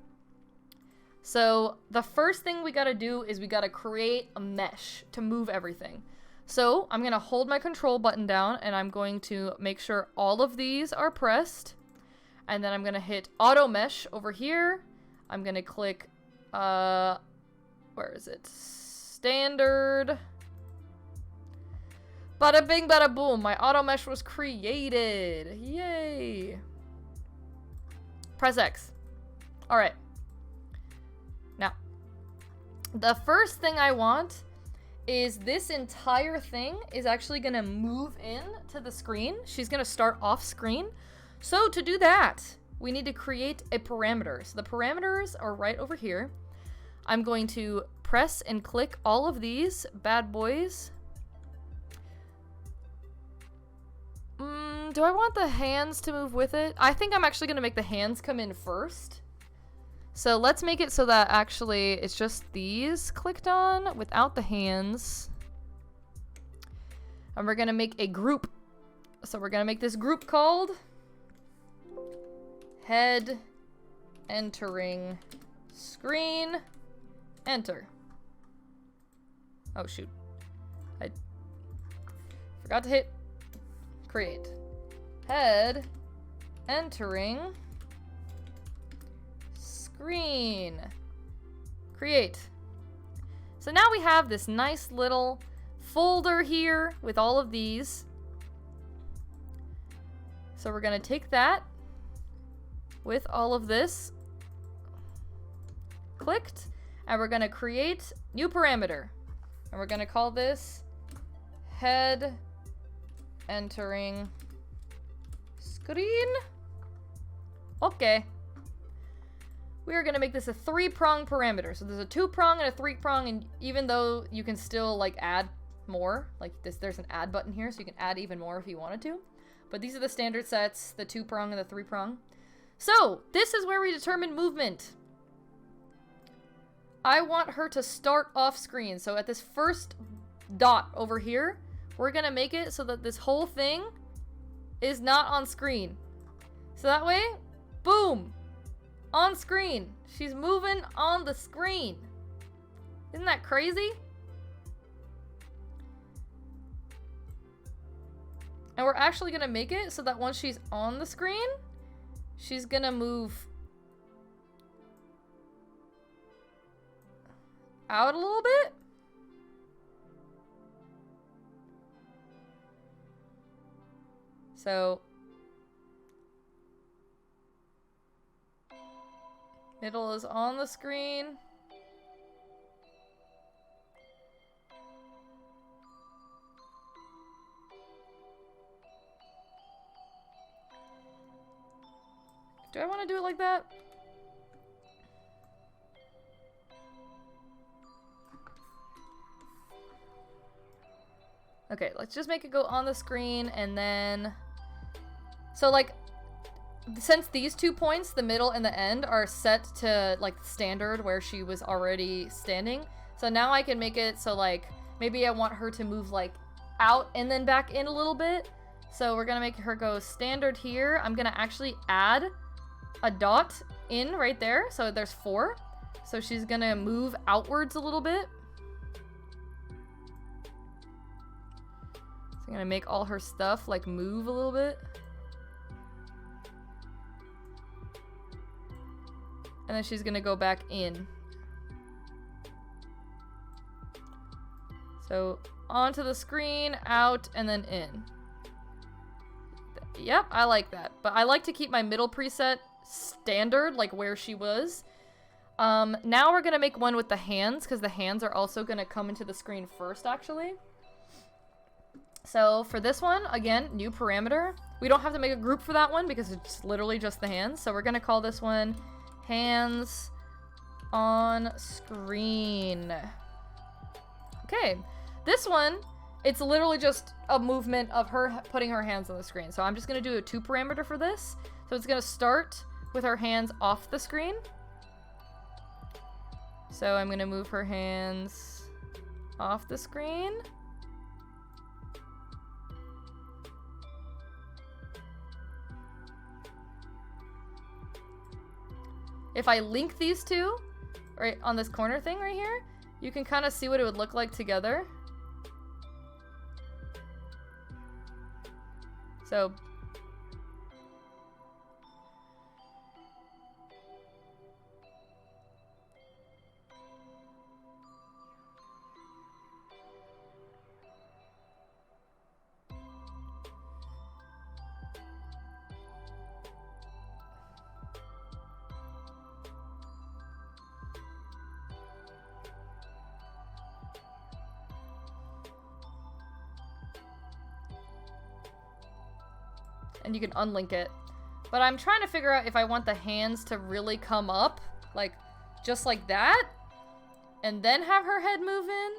So the first thing we got to do is we got to create a mesh to move everything. So I'm going to hold my control button down and I'm going to make sure all of these are pressed. And then I'm going to hit auto mesh over here. I'm going to click, where is it? Standard. Bada bing, bada boom. My auto mesh was created. Yay. Press X. All right. Now, the first thing I want is this entire thing is actually going to move in to the screen. She's going to start off screen. So to do that, we need to create a parameter. So the parameters are right over here. I'm going to press and click all of these bad boys. Do I want the hands to move with it? I think I'm actually gonna make the hands come in first. So let's make it so that actually it's just these clicked on without the hands. And we're gonna make a group. So we're gonna make this group called Head Entering Screen. Enter. Oh shoot. I forgot to hit create. Head entering screen. Create. So now we have this nice little folder here with all of these. So we're gonna take that with all of this clicked, and we're gonna create new parameter. And we're gonna call this head entering screen. Okay. We are gonna make this a 3-prong parameter. So there's a 2-prong and a 3-prong, and even though you can still like add more, like this, there's an add button here, so you can add even more if you wanted to. But these are the standard sets, the 2-prong and the 3-prong. So this is where we determine movement. I want her to start off screen. So at this first dot over here, we're gonna make it so that this whole thing is not on screen. So that way, boom, on screen. She's moving on the screen. Isn't that crazy? And we're actually gonna make it so that once she's on the screen, she's gonna move out a little bit. So middle is on the screen. Do I want to do it like that? Okay, let's just make it go on the screen, and then... So, like, since these 2 points, the middle and the end, are set to, like, standard where she was already standing, so now I can make it so, like, maybe I want her to move, like, out and then back in a little bit. So we're gonna make her go standard here. I'm gonna actually add a dot in right there, so there's 4. So she's gonna move outwards a little bit. So I'm gonna make all her stuff like move a little bit. And then she's gonna go back in. So onto the screen, out, and then in. Yep, I like that. But I like to keep my middle preset standard, like where she was. Now we're gonna make one with the hands, because the hands are also gonna come into the screen first, actually. So for this one, again, new parameter. We don't have to make a group for that one because it's literally just the hands. So we're gonna call this one hands on screen. Okay, this one, it's literally just a movement of her putting her hands on the screen. So I'm just gonna do a 2 parameter for this. So it's gonna start with her hands off the screen. So I'm gonna move her hands off the screen. If I link these two, right on this corner thing right here, you can kind of see what it would look like together. So and you can unlink it. But I'm trying to figure out if I want the hands to really come up, like, just like that, and then have her head move in.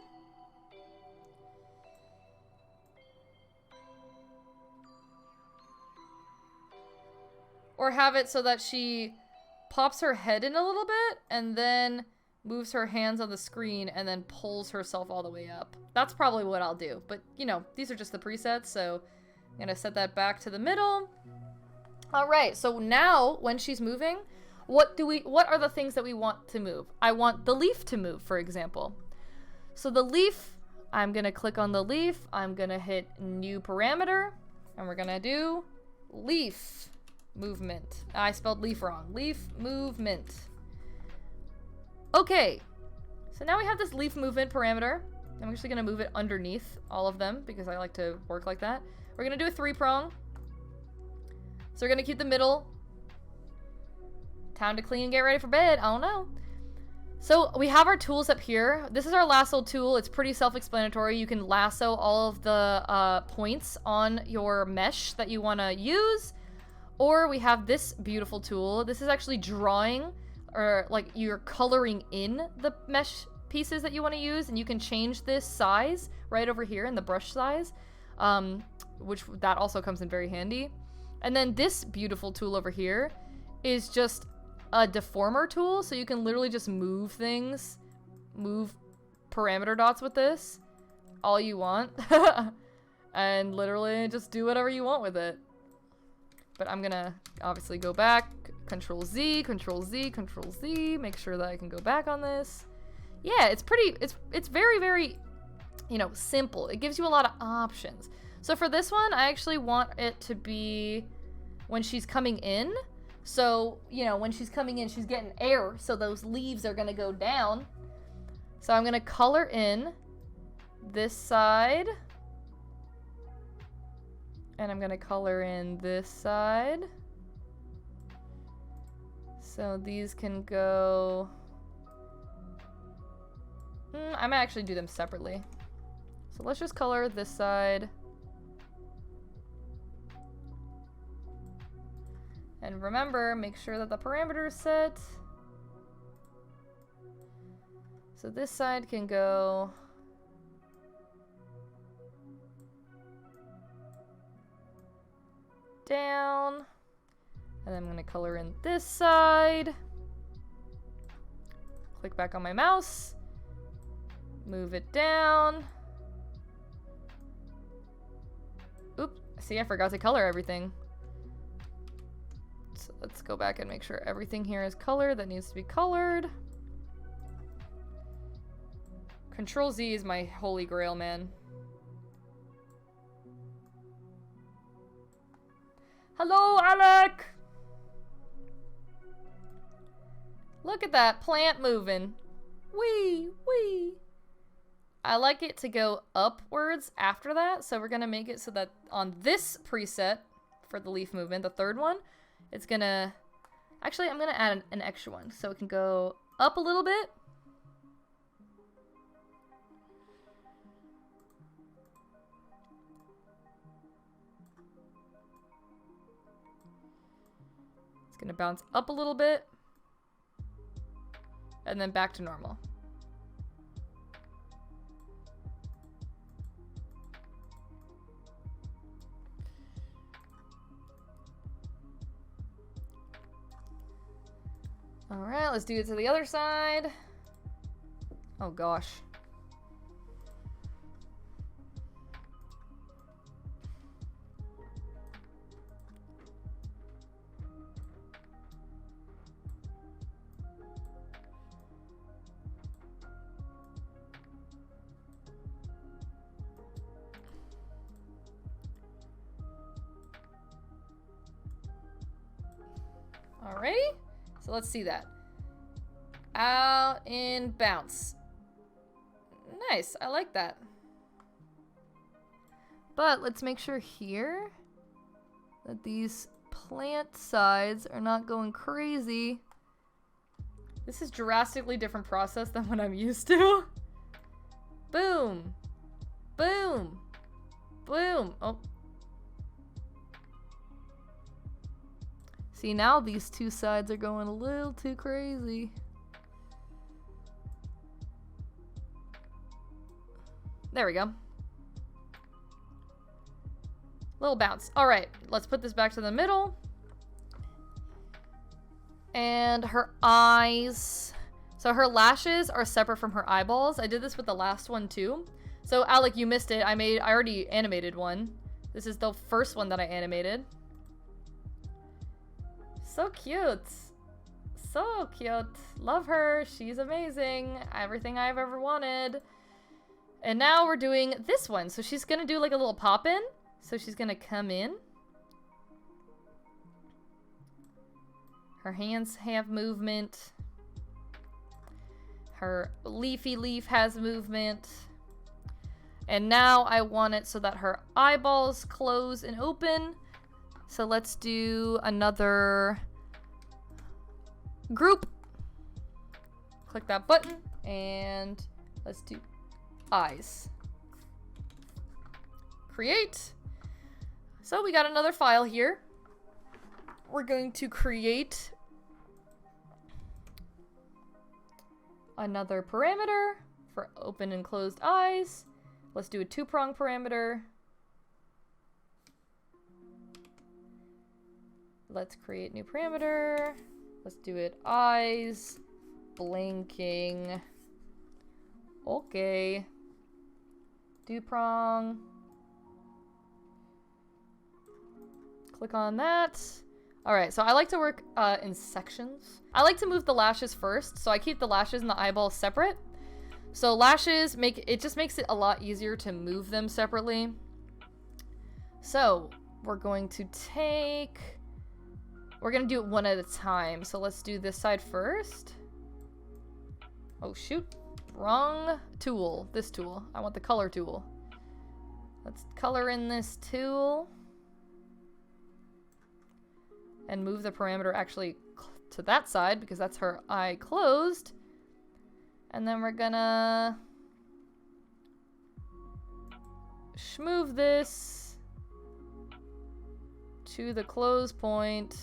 Or have it so that she pops her head in a little bit and then moves her hands on the screen and then pulls herself all the way up. That's probably what I'll do. But, you know, these are just the presets, so I'm gonna set that back to the middle. Alright, so now when she's moving, what are the things that we want to move? I want the leaf to move, for example. So the leaf, I'm gonna click on the leaf, I'm gonna hit new parameter, and we're gonna do leaf movement. I spelled leaf wrong. Leaf movement. Okay, so now we have this leaf movement parameter. I'm actually gonna move it underneath all of them because I like to work like that. We're gonna do a 3-prong. So we're gonna keep the middle. Time to clean and get ready for bed. I don't know. So we have our tools up here. This is our lasso tool. It's pretty self-explanatory. You can lasso all of the points on your mesh that you wanna use. Or we have this beautiful tool. This is actually drawing, or like you're coloring in the mesh pieces that you want to use, and you can change this size right over here in the brush size, which that also comes in very handy. And then this beautiful tool over here is just a deformer tool, so you can literally just move things, move parameter dots with this all you want, and literally just do whatever you want with it. But I'm gonna obviously go back, Control Z, Control Z, Control Z, make sure that I can go back on this. Yeah, it's very, very, you know, simple. It gives you a lot of options. So for this one, I actually want it to be when she's coming in. So, you know, when she's coming in, she's getting air, so those leaves are gonna go down. So I'm gonna color in this side. And I'm gonna color in this side. So these can go... I might actually do them separately. So let's just color this side. And remember, make sure that the parameter is set. So this side can go... down, and then I'm gonna color in this side. Click back on my mouse, move it down. Oop, see, I forgot to color everything. So let's go back and make sure everything here is colored that needs to be colored. Control Z is my holy grail, man. Hello, Alec! Look at that plant moving. Wee, wee. I like it to go upwards after that, so we're gonna make it so that on this preset for the leaf movement, the third one, it's gonna... Actually, I'm gonna add an extra one, so it can go up a little bit. Gonna bounce up a little bit and then back to normal. All right, let's do it to the other side. Oh gosh. Alrighty, so let's see that. Out in bounce. Nice, I like that. But let's make sure here that these plant sides are not going crazy. This is drastically different process than what I'm used to. Boom. Boom. Boom. Oh. See, now these two sides are going a little too crazy. There we go. Little bounce. All right, let's put this back to the middle. And her eyes. So her lashes are separate from her eyeballs. I did this with the last one too. So Alec, you missed it. I already animated one. This is the first one that I animated. So cute. So cute. Love her. She's amazing. Everything I've ever wanted. And now we're doing this one. So she's gonna do like a little pop-in. So she's gonna come in. Her hands have movement. Her leafy leaf has movement. And now I want it so that her eyeballs close and open. So let's do another group. Click that button and let's do eyes. Create. So we got another file here. We're going to create another parameter for open and closed eyes. Let's do a 2-prong parameter. Let's create new parameter. Let's do it eyes, blinking. Okay. Do prong. Click on that. All right, so I like to work in sections. I like to move the lashes first, so I keep the lashes and the eyeballs separate. So lashes just makes it a lot easier to move them separately. So we're going to do it one at a time. So let's do this side first. Oh shoot, wrong tool, this tool. I want the color tool. Let's color in this tool. And move the parameter actually to that side because that's her eye closed. And then we're gonna move this to the close point.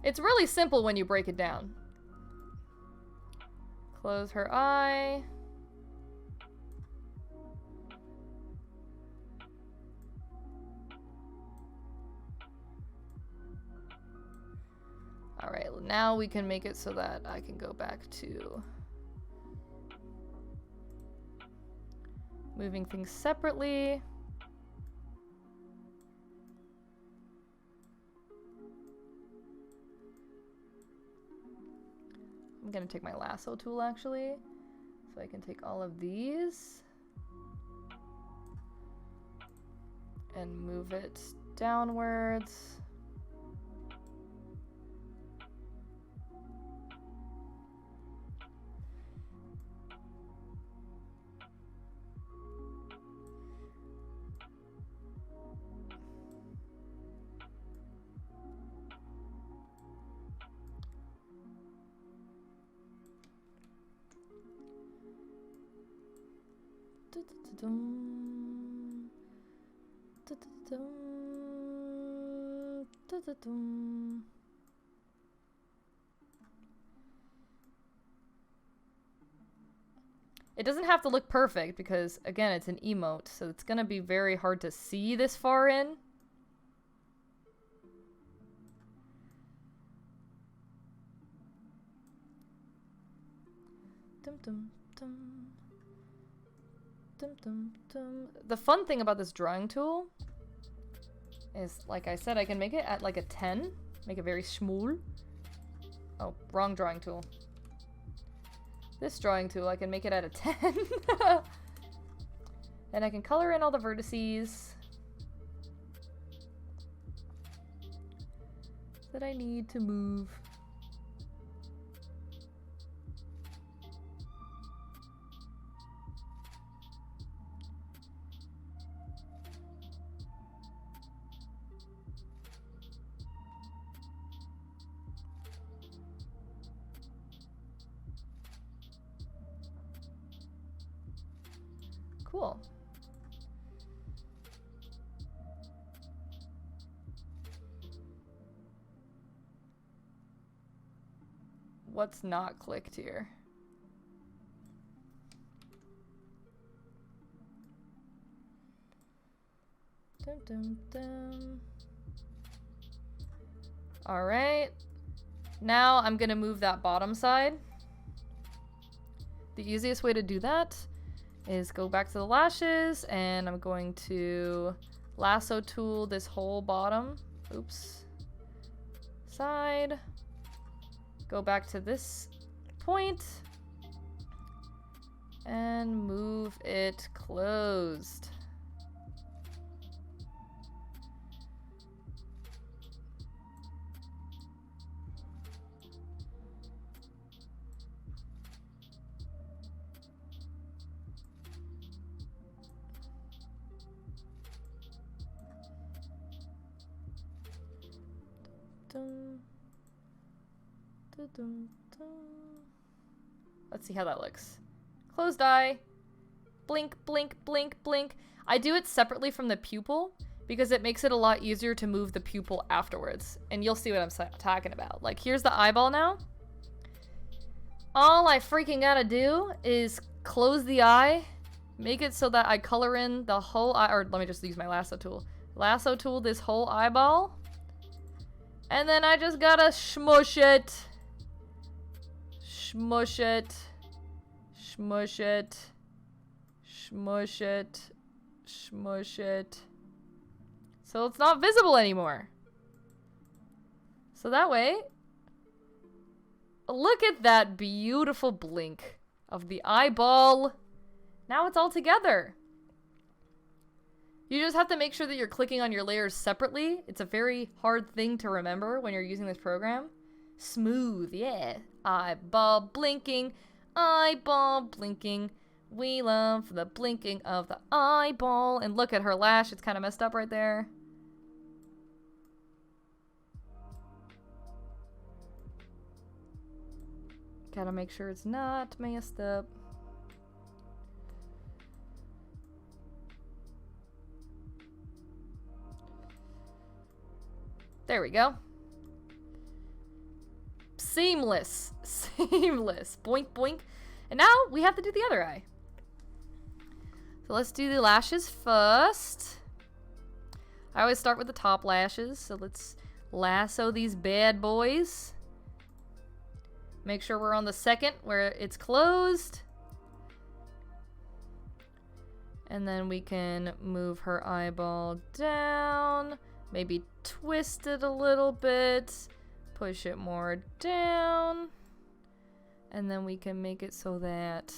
It's really simple when you break it down. Close her eye. All right, now we can make it so that I can go back to moving things separately. I'm gonna take my lasso tool actually, so I can take all of these and move it downwards. It doesn't have to look perfect because, again, it's an emote, so it's gonna be very hard to see this far in. Dum dum dum. Dum dum dum. The fun thing about this drawing tool is, like I said, I can make it at like a 10. Make it very small. Oh, wrong drawing tool. This drawing tool, I can make it at a 10. And I can color in all the vertices that I need to move. Cool. what's not clicked here? Dum, dum, dum. All right. Now I'm gonna move that bottom side. The easiest way to do that is go back to the lashes, and I'm going to lasso tool this whole bottom. Oops. Side. Go back to this point and move it closed. Dun, dun, dun, dun. Let's see how that looks. Closed eye. Blink, blink, blink, blink. I do it separately from the pupil because it makes it a lot easier to move the pupil afterwards. And you'll see what I'm talking about. Like, here's the eyeball now. All I freaking gotta do is close the eye, make it so that I color in the whole eye, or let me just use my lasso tool. Lasso tool this whole eyeball. And then I just gotta smush it. Smush it. Smush it. Smush it. Smush it. So it's not visible anymore. So that way, look at that beautiful blink of the eyeball. Now it's all together. You just have to make sure that you're clicking on your layers separately. It's a very hard thing to remember when you're using this program. Smooth, yeah. Eyeball blinking, eyeball blinking. We love the blinking of the eyeball. And look at her lash, it's kind of messed up right there. Gotta make sure it's not messed up. There we go. Seamless. Seamless. Boink, boink. And now we have to do the other eye. So let's do the lashes first. I always start with the top lashes. So let's lasso these bad boys. Make sure we're on the second where it's closed. And then we can move her eyeball down. Maybe twist it a little bit, push it more down, and then we can make it so that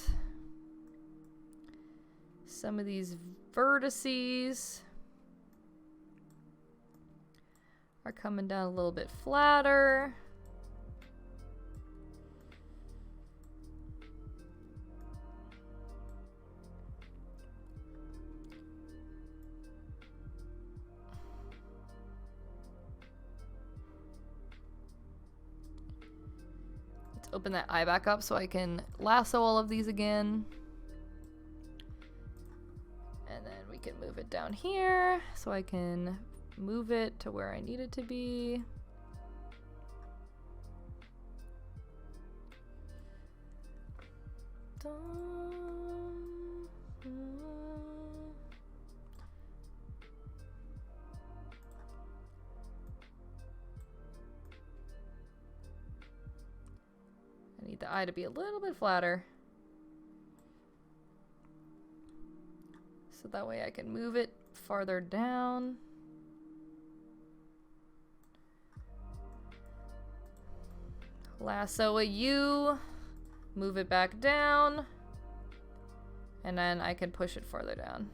some of these vertices are coming down a little bit flatter. Open that eye back up so I can lasso all of these again. And then we can move it down here so I can move it to where I need it to be. I need the eye to be a little bit flatter. So that way I can move it farther down. Lasso a U, move it back down, and then I can push it farther down.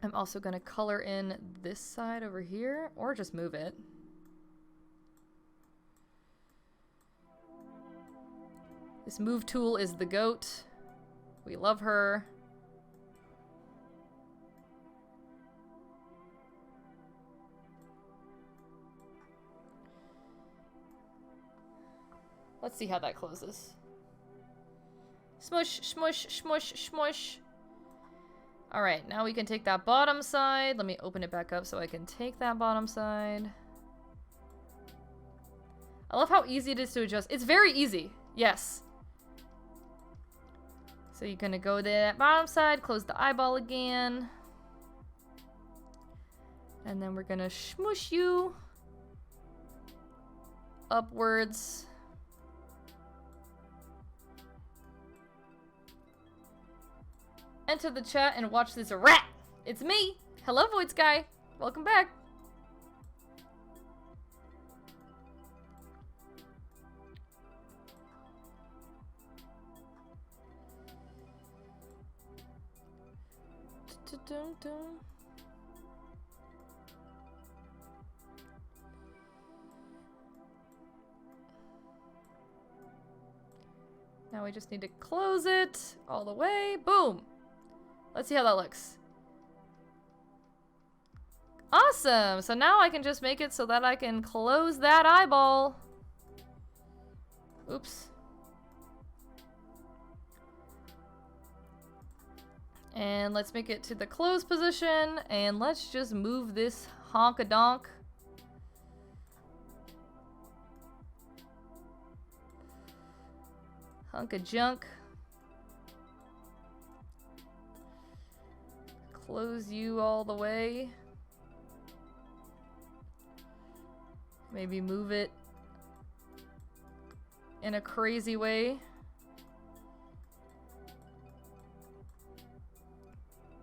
I'm also going to color in this side over here, or just move it. This move tool is the GOAT. We love her. Let's see how that closes. Smush, smush, smush, smush. Alright, now we can take that bottom side. Let me open it back up so I can take that bottom side. I love how easy it is to adjust. It's very easy. Yes. So you're gonna go to that bottom side, close the eyeball again. And then we're gonna smush you upwards. Enter the chat and watch this rat. It's me. Hello, Void Sky. Welcome back. Now we just need to close it all the way. Boom. Let's see how that looks. Awesome! So now I can just make it so that I can close that eyeball. Oops. And let's make it to the close position, and let's just move this honk-a-donk. Hunk-a-junk. Close you all the way. Maybe move it in a crazy way.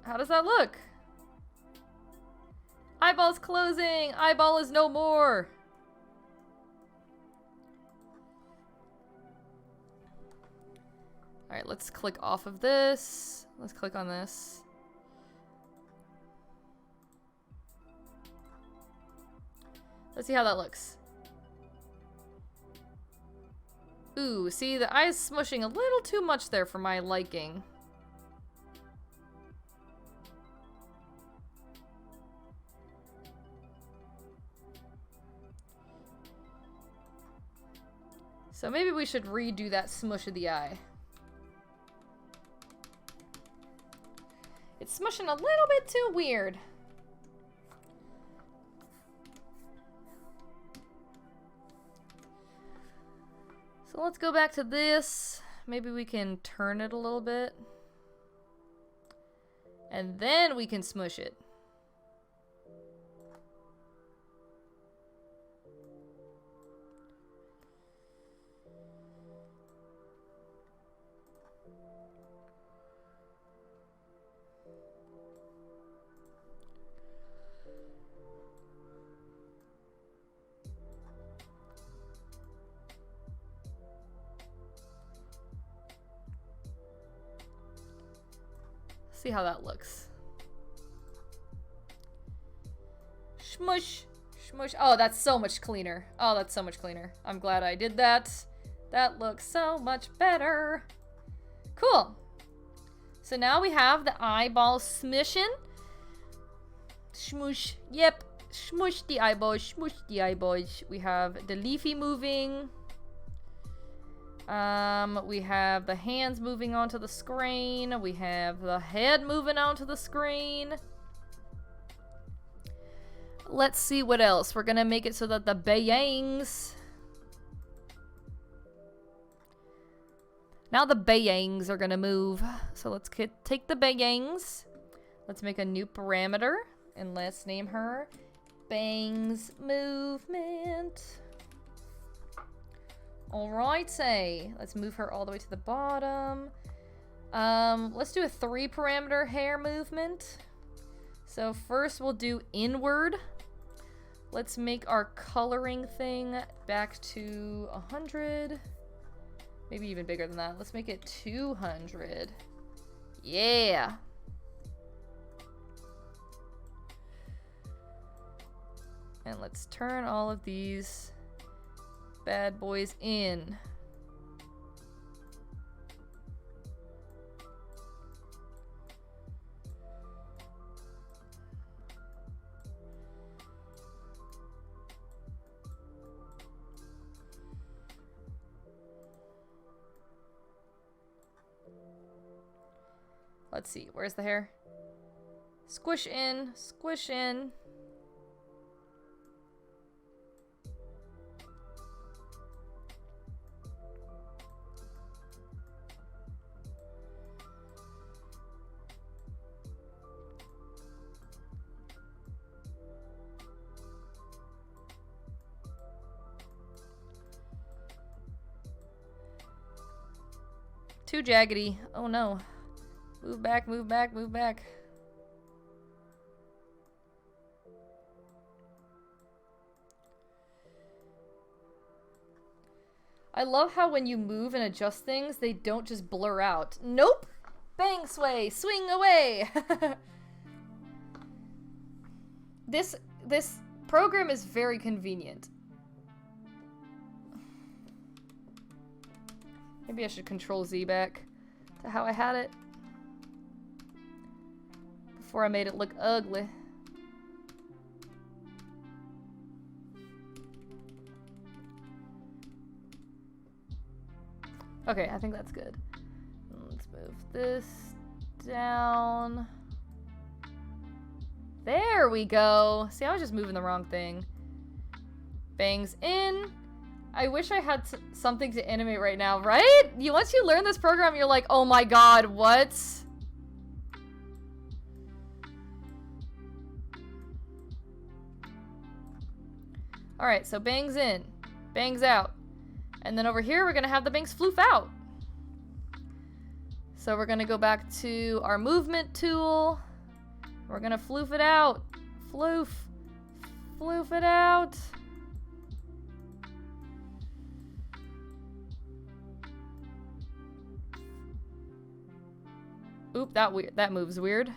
How does that look? Eyeball's closing! Eyeball is no more! Alright, let's click off of this. Let's click on this. Let's see how that looks. Ooh, see, the eye's smushing a little too much there for my liking. So maybe we should redo that smush of the eye. It's smushing a little bit too weird. So let's go back to this. Maybe we can turn it a little bit. And then we can smush it. See how that looks. Shmush, shmush. Oh, that's so much cleaner. Oh, that's so much cleaner. I'm glad I did that. That looks so much better. Cool. So now we have the eyeball smishing. Shmush. Yep. Shmush the eyeball. Shmush the eyeball. We have the leafy moving. We have the hands moving onto the screen. We have the head moving onto the screen. Let's see what else. We're gonna make it so that the bayangs. Now the bayangs are gonna move. So let's take the bayangs. Let's make a new parameter. And let's name her Bangs Movement. Alright, let's move her all the way to the bottom. Let's do a 3 parameter hair movement. So first we'll do inward. Let's make our coloring thing back to 100. Maybe even bigger than that. Let's make it 200. Yeah. And let's turn all of these bad boys in. Let's see. Where's the hair? Squish in. Squish in. Too jaggedy. Oh no. Move back, move back, move back. I love how when you move and adjust things, they don't just blur out. Nope! Bang sway! Swing away! This program is very convenient. Maybe I should control Z back to how I had it before I made it look ugly. Okay, I think that's good. Let's move this down. There we go. See, I was just moving the wrong thing. Bangs in. I wish I had something to animate right now, right? Once you learn this program, you're like, oh my god, what? Alright, so bangs in, bangs out. And then over here, we're gonna have the bangs floof out. So we're gonna go back to our movement tool. We're gonna floof it out. Floof. Floof it out. Oop, that moves weird.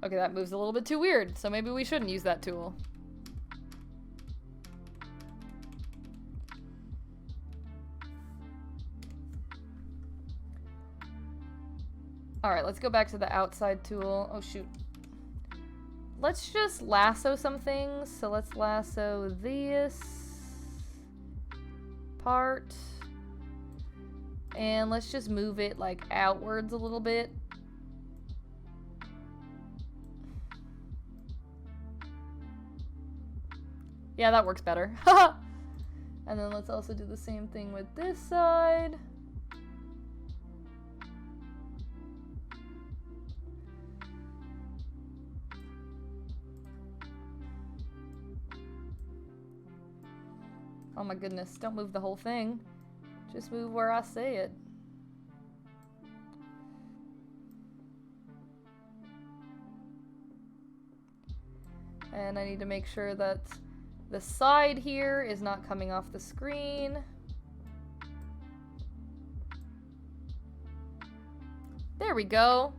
Okay, that moves a little bit too weird, so maybe we shouldn't use that tool. Alright, let's go back to the outside tool. Oh, shoot. Let's just lasso some things. So let's lasso this part. And let's just move it, like, outwards a little bit. Yeah, that works better. And then let's also do the same thing with this side. Oh my goodness, don't move the whole thing. Just move where I say it. And I need to make sure that the side here is not coming off the screen. There we go.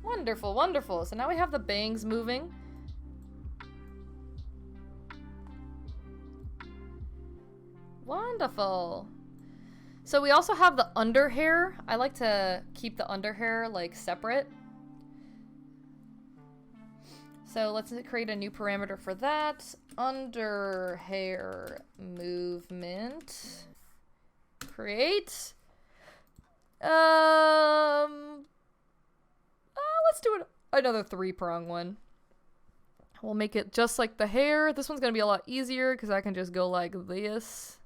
Wonderful, wonderful. So now we have the bangs moving. Wonderful. So we also have the under hair. I like to keep the under hair like separate. So let's create a new parameter for that. Under hair movement. Create. Let's do another 3-prong one. We'll make it just like the hair. This one's gonna be a lot easier because I can just go like this.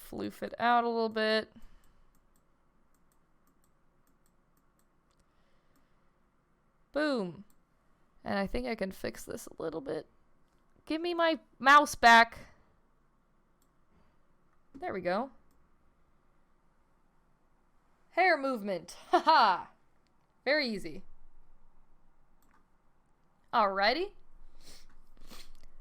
Floof it out a little bit. Boom. And I think I can fix this a little bit. Give me my mouse back. There we go. Hair movement. Haha. Very easy. Alrighty.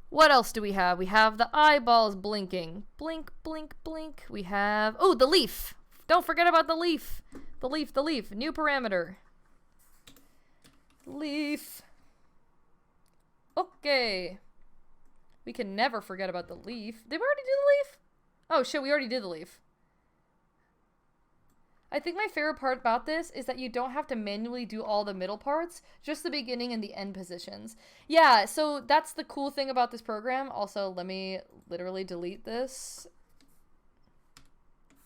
What else do we have? We have the eyeballs blinking. Blink, blink, blink. We have... Oh, the leaf. Don't forget about the leaf. The leaf, the leaf. New parameter. Leaf. Okay. We can never forget about the leaf. Did we already do the leaf? Oh shit, we already did the leaf. I think my favorite part about this is that you don't have to manually do all the middle parts, just the beginning and the end positions. Yeah, so that's the cool thing about this program. Also, let me literally delete this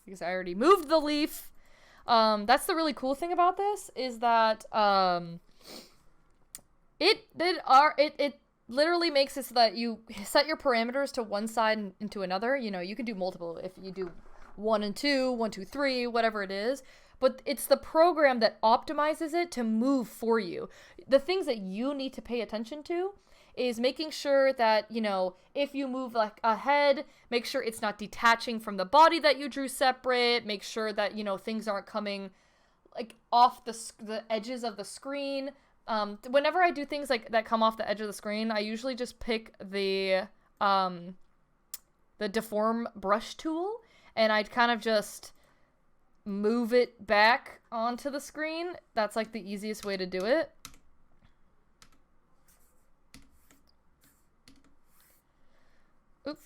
because I already moved the leaf. That's the really cool thing about this is that it literally makes it so that you set your parameters to one side and into another. You know, you can do multiple if you do 1 and 2, 1, 2, 3, whatever it is. But it's the program that optimizes it to move for you. The things that you need to pay attention to is making sure that, you know, if you move like ahead, make sure it's not detaching from the body that you drew separate. Make sure that, you know, things aren't coming like off the edges of the screen. Whenever I do things like that come off the edge of the screen, I usually just pick the deform brush tool, and I'd kind of just move it back onto the screen. That's like the easiest way to do it. Oops.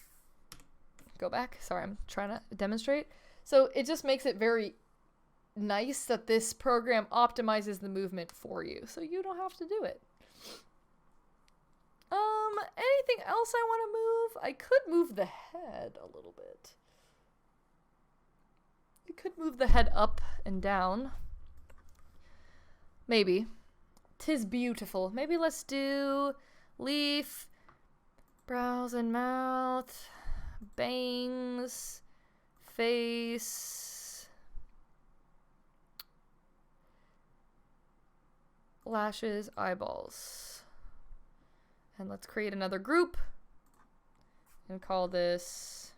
Go back. Sorry, I'm trying to demonstrate. So it just makes it very nice that this program optimizes the movement for you, so you don't have to do it. Anything else I want to move? I could move the head a little bit. You could move the head up and down. Maybe. 'Tis beautiful. Maybe let's do leaf, brows and mouth, bangs, face, lashes, eyeballs. And let's create another group and call this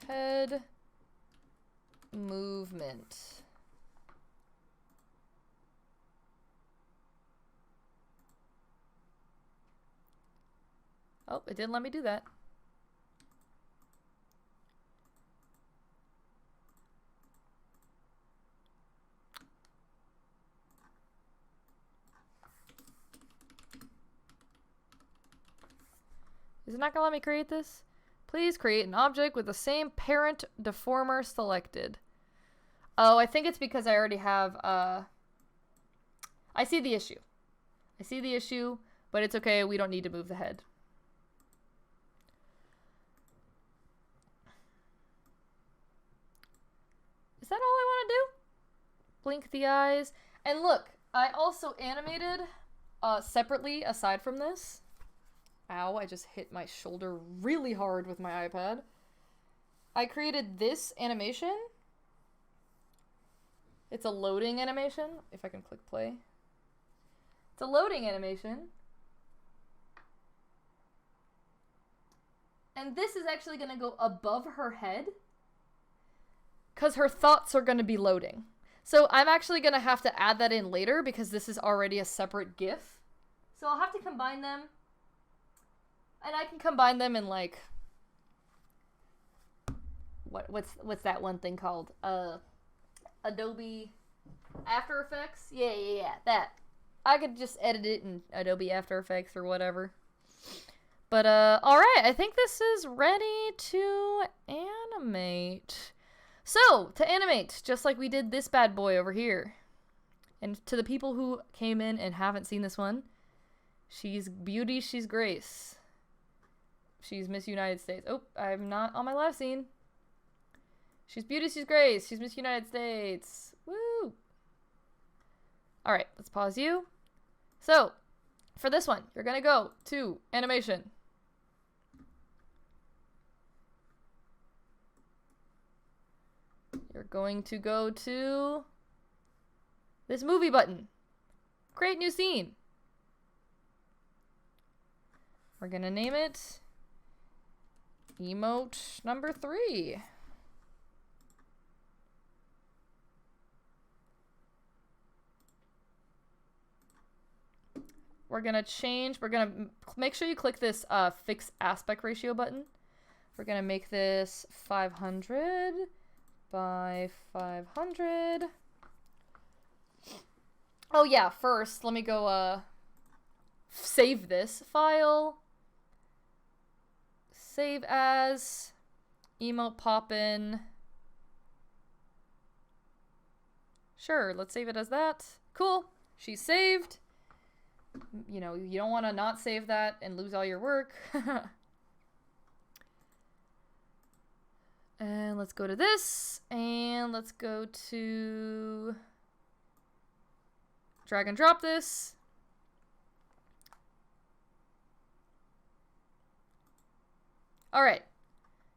head movement. Oh, it didn't let me do that. Is it not gonna let me create this? Please create an object with the same parent deformer selected. Oh, I think it's because I already have, I see the issue. I see the issue, but it's okay. We don't need to move the head. Is that all I want to do? Blink the eyes. And look, I also animated separately aside from this. Ow, I just hit my shoulder really hard with my iPad. I created this animation. It's a loading animation. If I can click play. It's a loading animation. And this is actually going to go above her head, because her thoughts are going to be loading. So I'm actually going to have to add that in later because this is already a separate GIF. So I'll have to combine them. And I can combine them in like, what's that one thing called? Adobe After Effects? Yeah, that. I could just edit it in Adobe After Effects or whatever. But, alright, I think this is ready to animate. So, to animate, just like we did this bad boy over here. And to the people who came in and haven't seen this one, she's beauty, she's grace. She's Miss United States. Oh, I'm not on my live scene. She's beauty, she's grace. She's Miss United States. Woo! Alright, let's pause you. So, for this one, you're gonna go to animation. You're going to go to this movie button. Create new scene. We're gonna name it Emote number 3. We're gonna make sure you click this fix aspect ratio button. We're gonna make this 500 by 500. Oh yeah, first let me go save this file. Save as. Emote poppin'. Sure, let's save it as that. Cool. She's saved. You know, you don't want to not save that and lose all your work. And let's go to this. And let's go to drag and drop this. All right.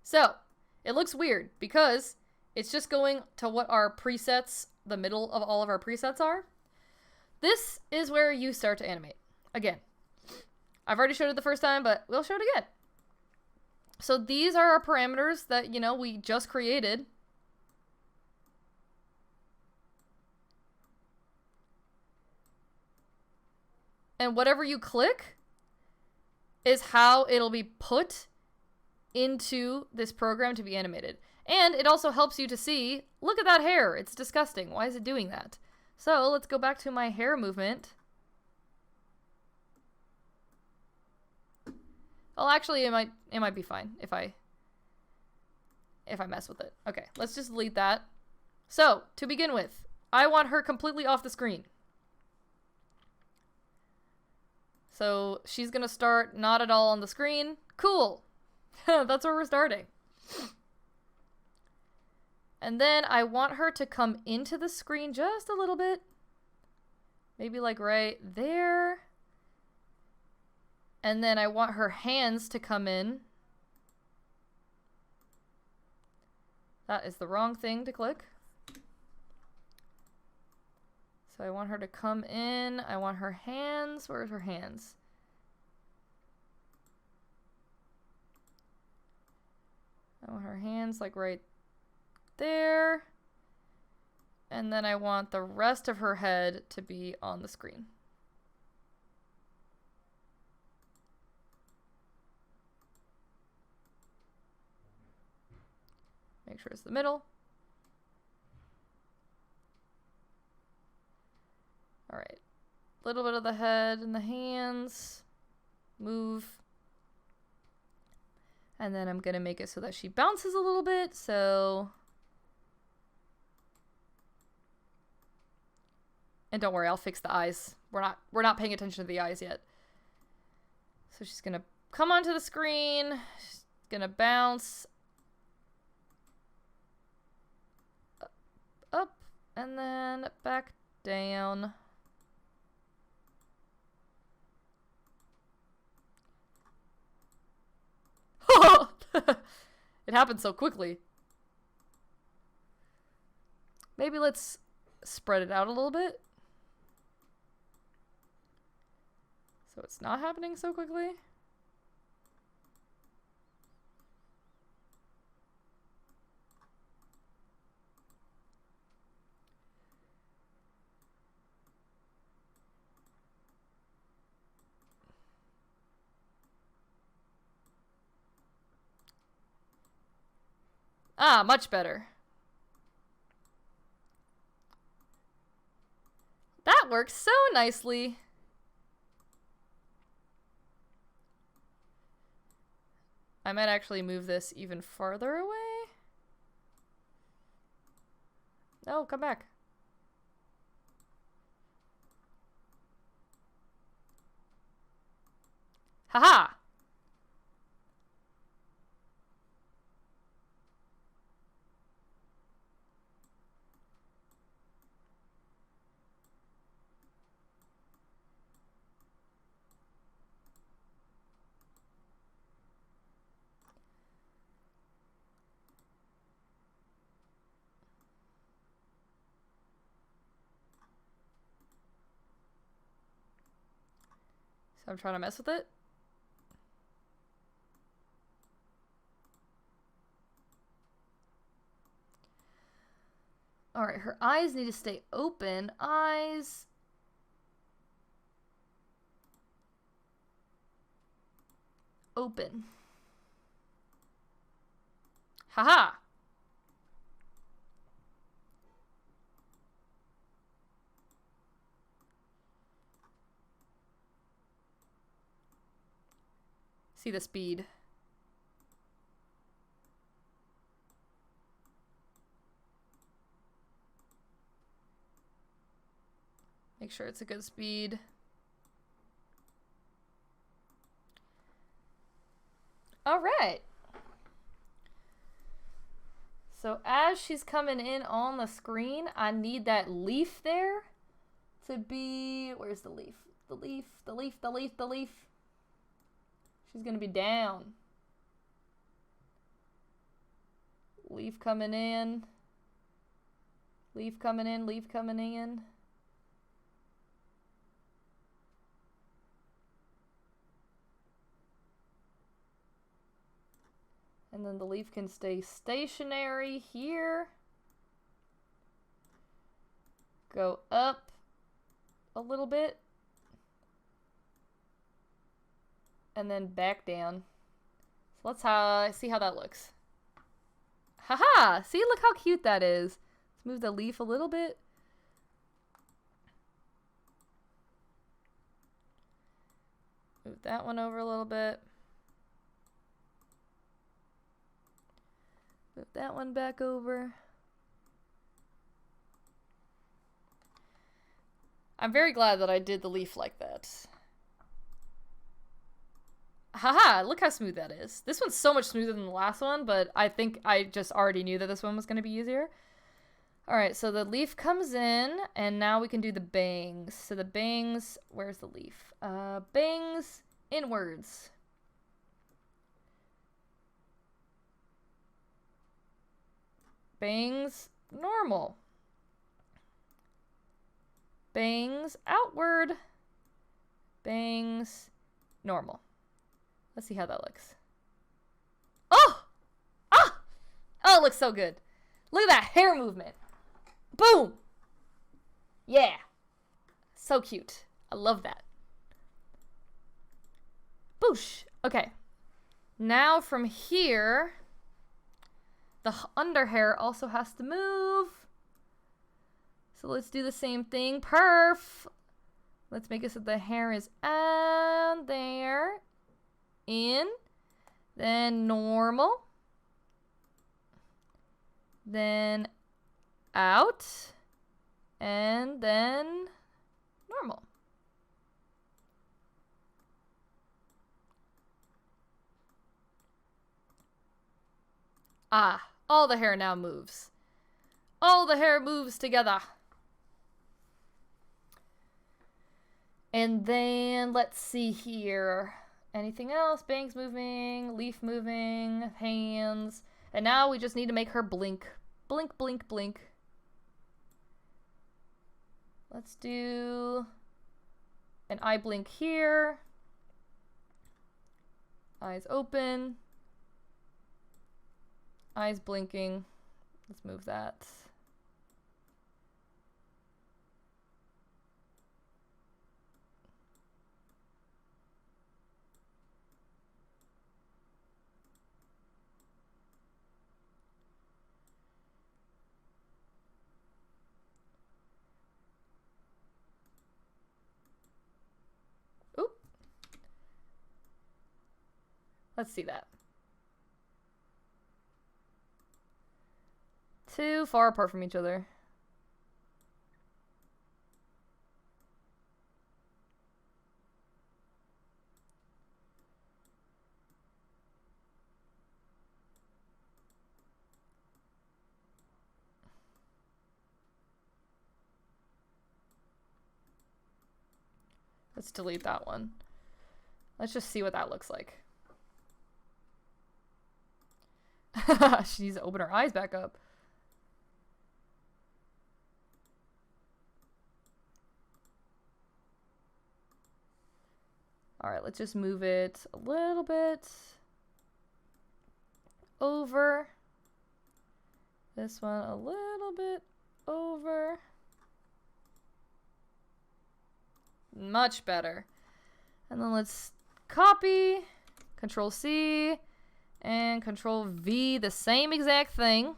So it looks weird because it's just going to what our presets, the middle of all of our presets are. This is where you start to animate. Again, I've already showed it the first time, but we'll show it again. So these are our parameters that, you know, we just created. And whatever you click is how it'll be put into this program to be animated. And it also helps you to see, look at that hair. It's disgusting. Why is it doing that? So let's go back to my hair movement. Well, actually, it might be fine if I mess with it. Okay, let's just delete that. So, to begin with, I want her completely off the screen. So, she's gonna start not at all on the screen. Cool. That's where we're starting. And then I want her to come into the screen just a little bit. Maybe like right there. And then I want her hands to come in. That is the wrong thing to click. So I want her to come in. I want her hands. Where's her hands? I want her hands like right there. And then I want the rest of her head to be on the screen. Make sure it's the middle. All right. Little bit of the head and the hands. Move. And then I'm gonna make it so that she bounces a little bit, so. And don't worry, I'll fix the eyes. We're not paying attention to the eyes yet. So she's gonna come onto the screen. She's gonna bounce. Up and then back down. It happened so quickly. Maybe let's spread it out a little bit. So it's not happening so quickly. Ah, much better. That works so nicely. I might actually move this even farther away. No, come back. Haha! So I'm trying to mess with it. All right, her eyes need to stay open. Eyes. Open. Haha. See the speed. Make sure it's a good speed. All right. So as she's coming in on the screen, I need that leaf there to be, where's the leaf? The leaf, the leaf, the leaf, the leaf. She's gonna be down. Leaf coming in. Leaf coming in, leaf coming in. And then the leaf can stay stationary here. Go up a little bit. And then back down. So let's see how that looks. Haha! See, look how cute that is. Let's move the leaf a little bit. Move that one over a little bit. Move that one back over. I'm very glad that I did the leaf like that. Haha, look how smooth that is. This one's so much smoother than the last one, but I think I just already knew that this one was going to be easier. Alright, so the leaf comes in, and now we can do the bangs. So the bangs, where's the leaf? Bangs inwards. Bangs normal. Bangs outward. Bangs normal. Let's see how that looks. Oh! Ah! Oh, it looks so good. Look at that hair movement. Boom! Yeah. So cute. I love that. Boosh. Okay. Now from here, the under hair also has to move. So let's do the same thing. Perf. Let's make it so the hair is on there. In. Then normal. Then out. And then normal. Ah, all the hair now moves. All the hair moves together. And then let's see here. Anything else? Bangs moving, leaf moving, hands. And now we just need to make her blink. Blink, blink, blink. Let's do an eye blink here. Eyes open. Eyes blinking. Let's move that. Oop. Let's see that. Too far apart from each other. Let's delete that one. Let's just see what that looks like. She needs to open her eyes back up. All right, let's just move it a little bit over. This one a little bit over. Much better. And then let's copy, Control C, and Control V, the same exact thing.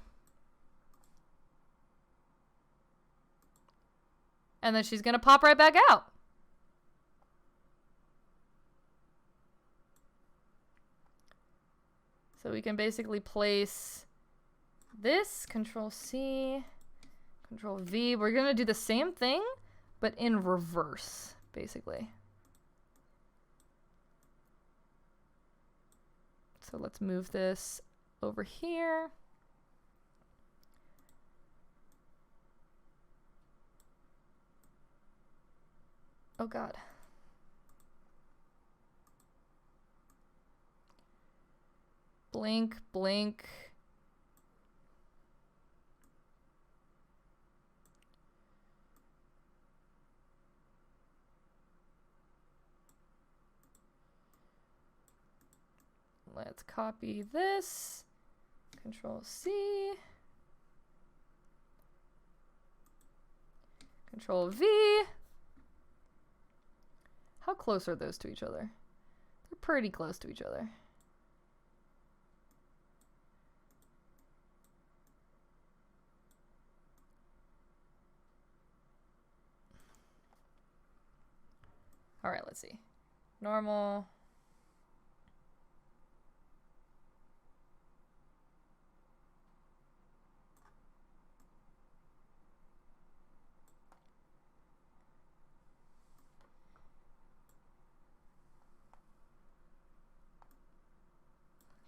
And then she's gonna pop right back out. So we can basically place this, Control C, Control V. We're gonna do the same thing but in reverse, basically. So let's move this over here. Oh God. Blink, blink. Let's copy this. Control C. Control V. How close are those to each other? They're pretty close to each other. All right, let's see. Normal.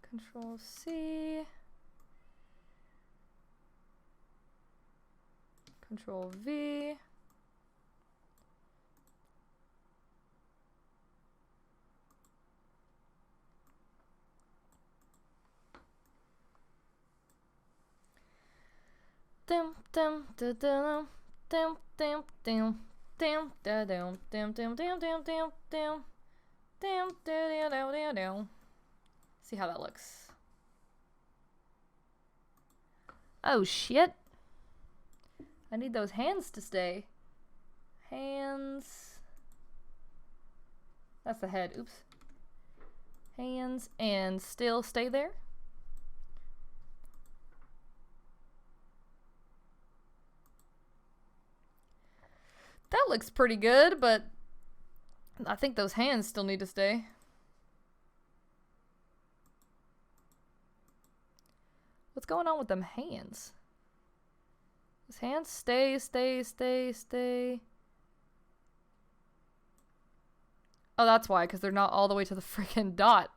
Control C. Control V. Dum dum da dum dum dum dum dum da dum dum dum dum dum dum dum dum da dum dum. See how that looks. Oh shit. I need those hands to stay. Hands. That's the head. Oops. Hands and still stay there. That looks pretty good, but I think those hands still need to stay. What's going on with them hands? His hands stay, stay, stay, stay. Oh, that's why, because they're not all the way to the freaking dot.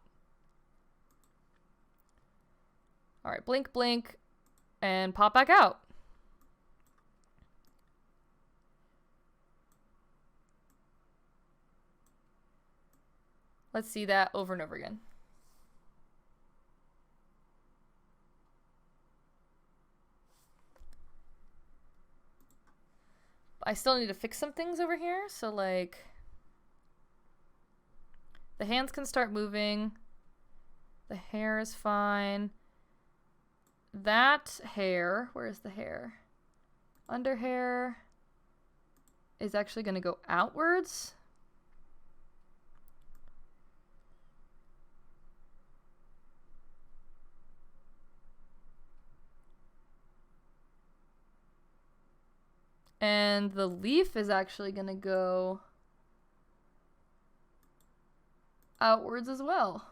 Alright, blink, blink, and pop back out. Let's see that over and over again. I still need to fix some things over here, so like the hands can start moving. The hair is fine. That hair, where's the hair? Under hair is actually going to go outwards. And the leaf is actually going to go outwards as well.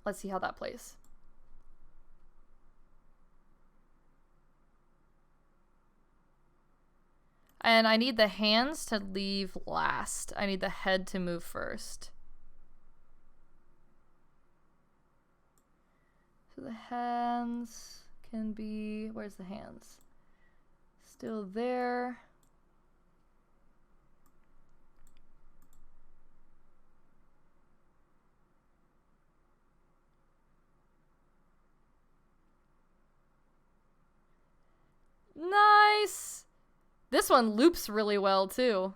Let's see how that plays. And I need the hands to leave last. I need the head to move first. So the hands can be, where's the hands? Still there. Nice! This one loops really well too.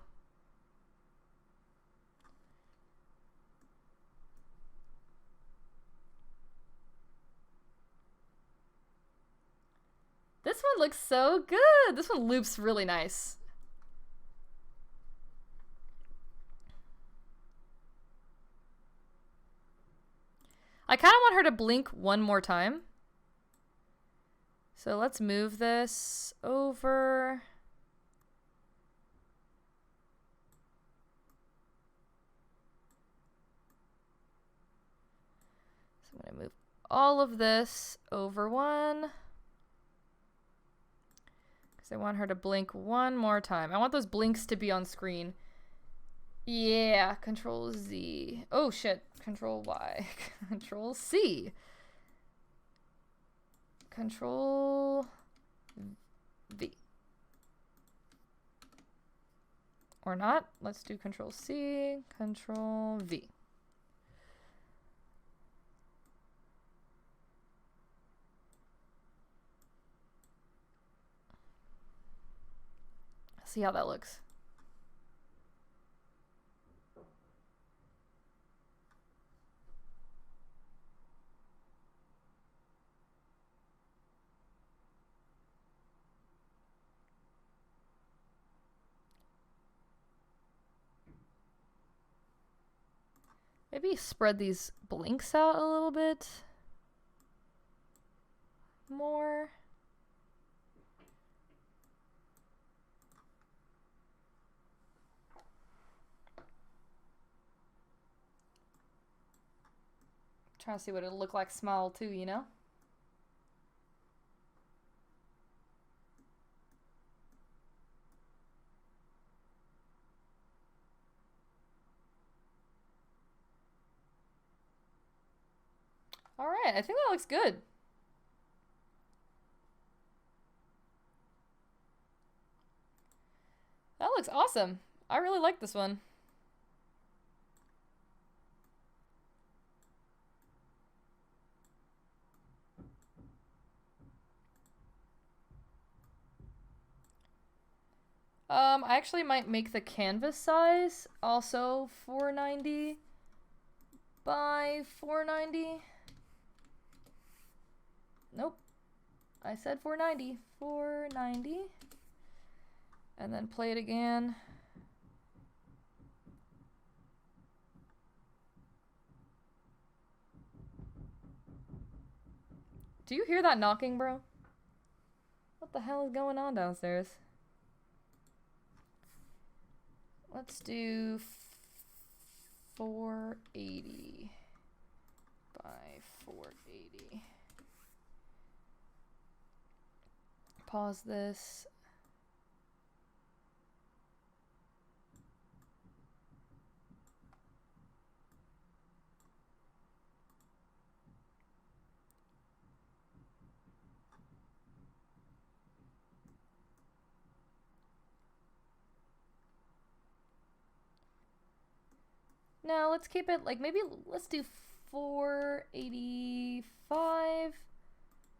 This one looks so good. This one loops really nice. I kind of want her to blink one more time. So let's move this over. So I'm going to move all of this over 1. Because I want her to blink 1 more time. I want those blinks to be on screen. Yeah, Control Z. Oh shit, Control Y. Control C. Control V. Or not. Let's do Control C, Control V. See how that looks. Maybe spread these blinks out a little bit more. Trying to see what it'll look like smile too, you know? All right, I think that looks good. That looks awesome. I really like this one. I actually might make the canvas size also 490 by 490. Nope. I said 490. 490. And then play it again. Do you hear that knocking, bro? What the hell is going on downstairs? Let's do 480 by 480. Pause this. Now let's keep it like maybe let's do 485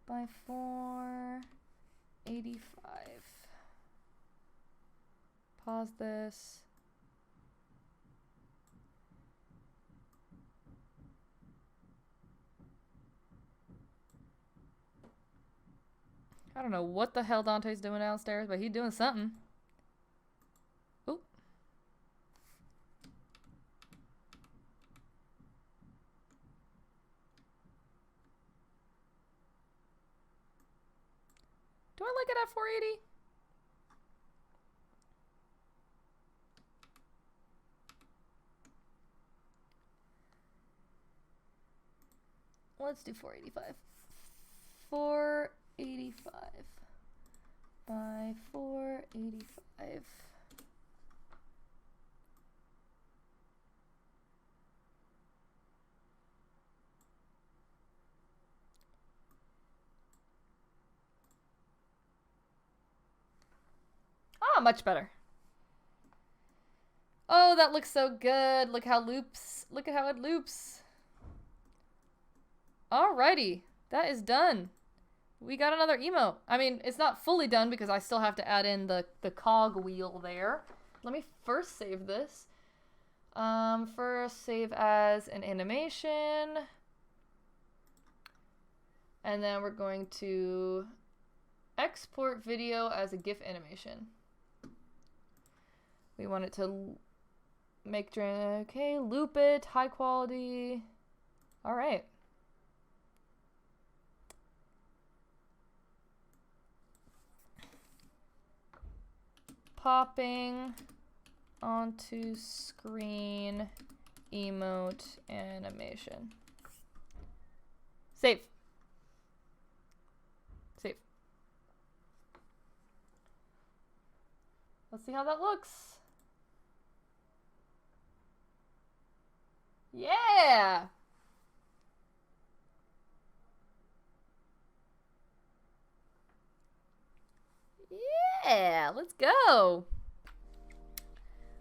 by 485. Pause this. I don't know what the hell Dante's doing downstairs, but he's doing something. Oop. Do I like it at 480? Let's do 485. 485 by 485. Ah, much better. Oh, that looks so good. Look how loops. Look at how it loops. Alrighty, that is done. We got another emote. I mean, it's not fully done because I still have to add in the cog wheel there. Let me first save this. First save as an animation. And then we're going to export video as a GIF animation. We want it to make, okay, loop it, high quality. All right. Popping onto screen emote animation. Save. Save. Let's see how that looks. Yeah! Yeah, let's go.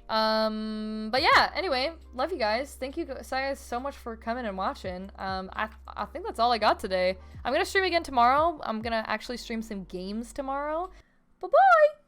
But yeah, anyway, love you guys. Thank you guys so much for coming and watching. I think that's all I got today. I'm gonna stream again tomorrow. I'm gonna actually stream some games tomorrow. Bye-bye!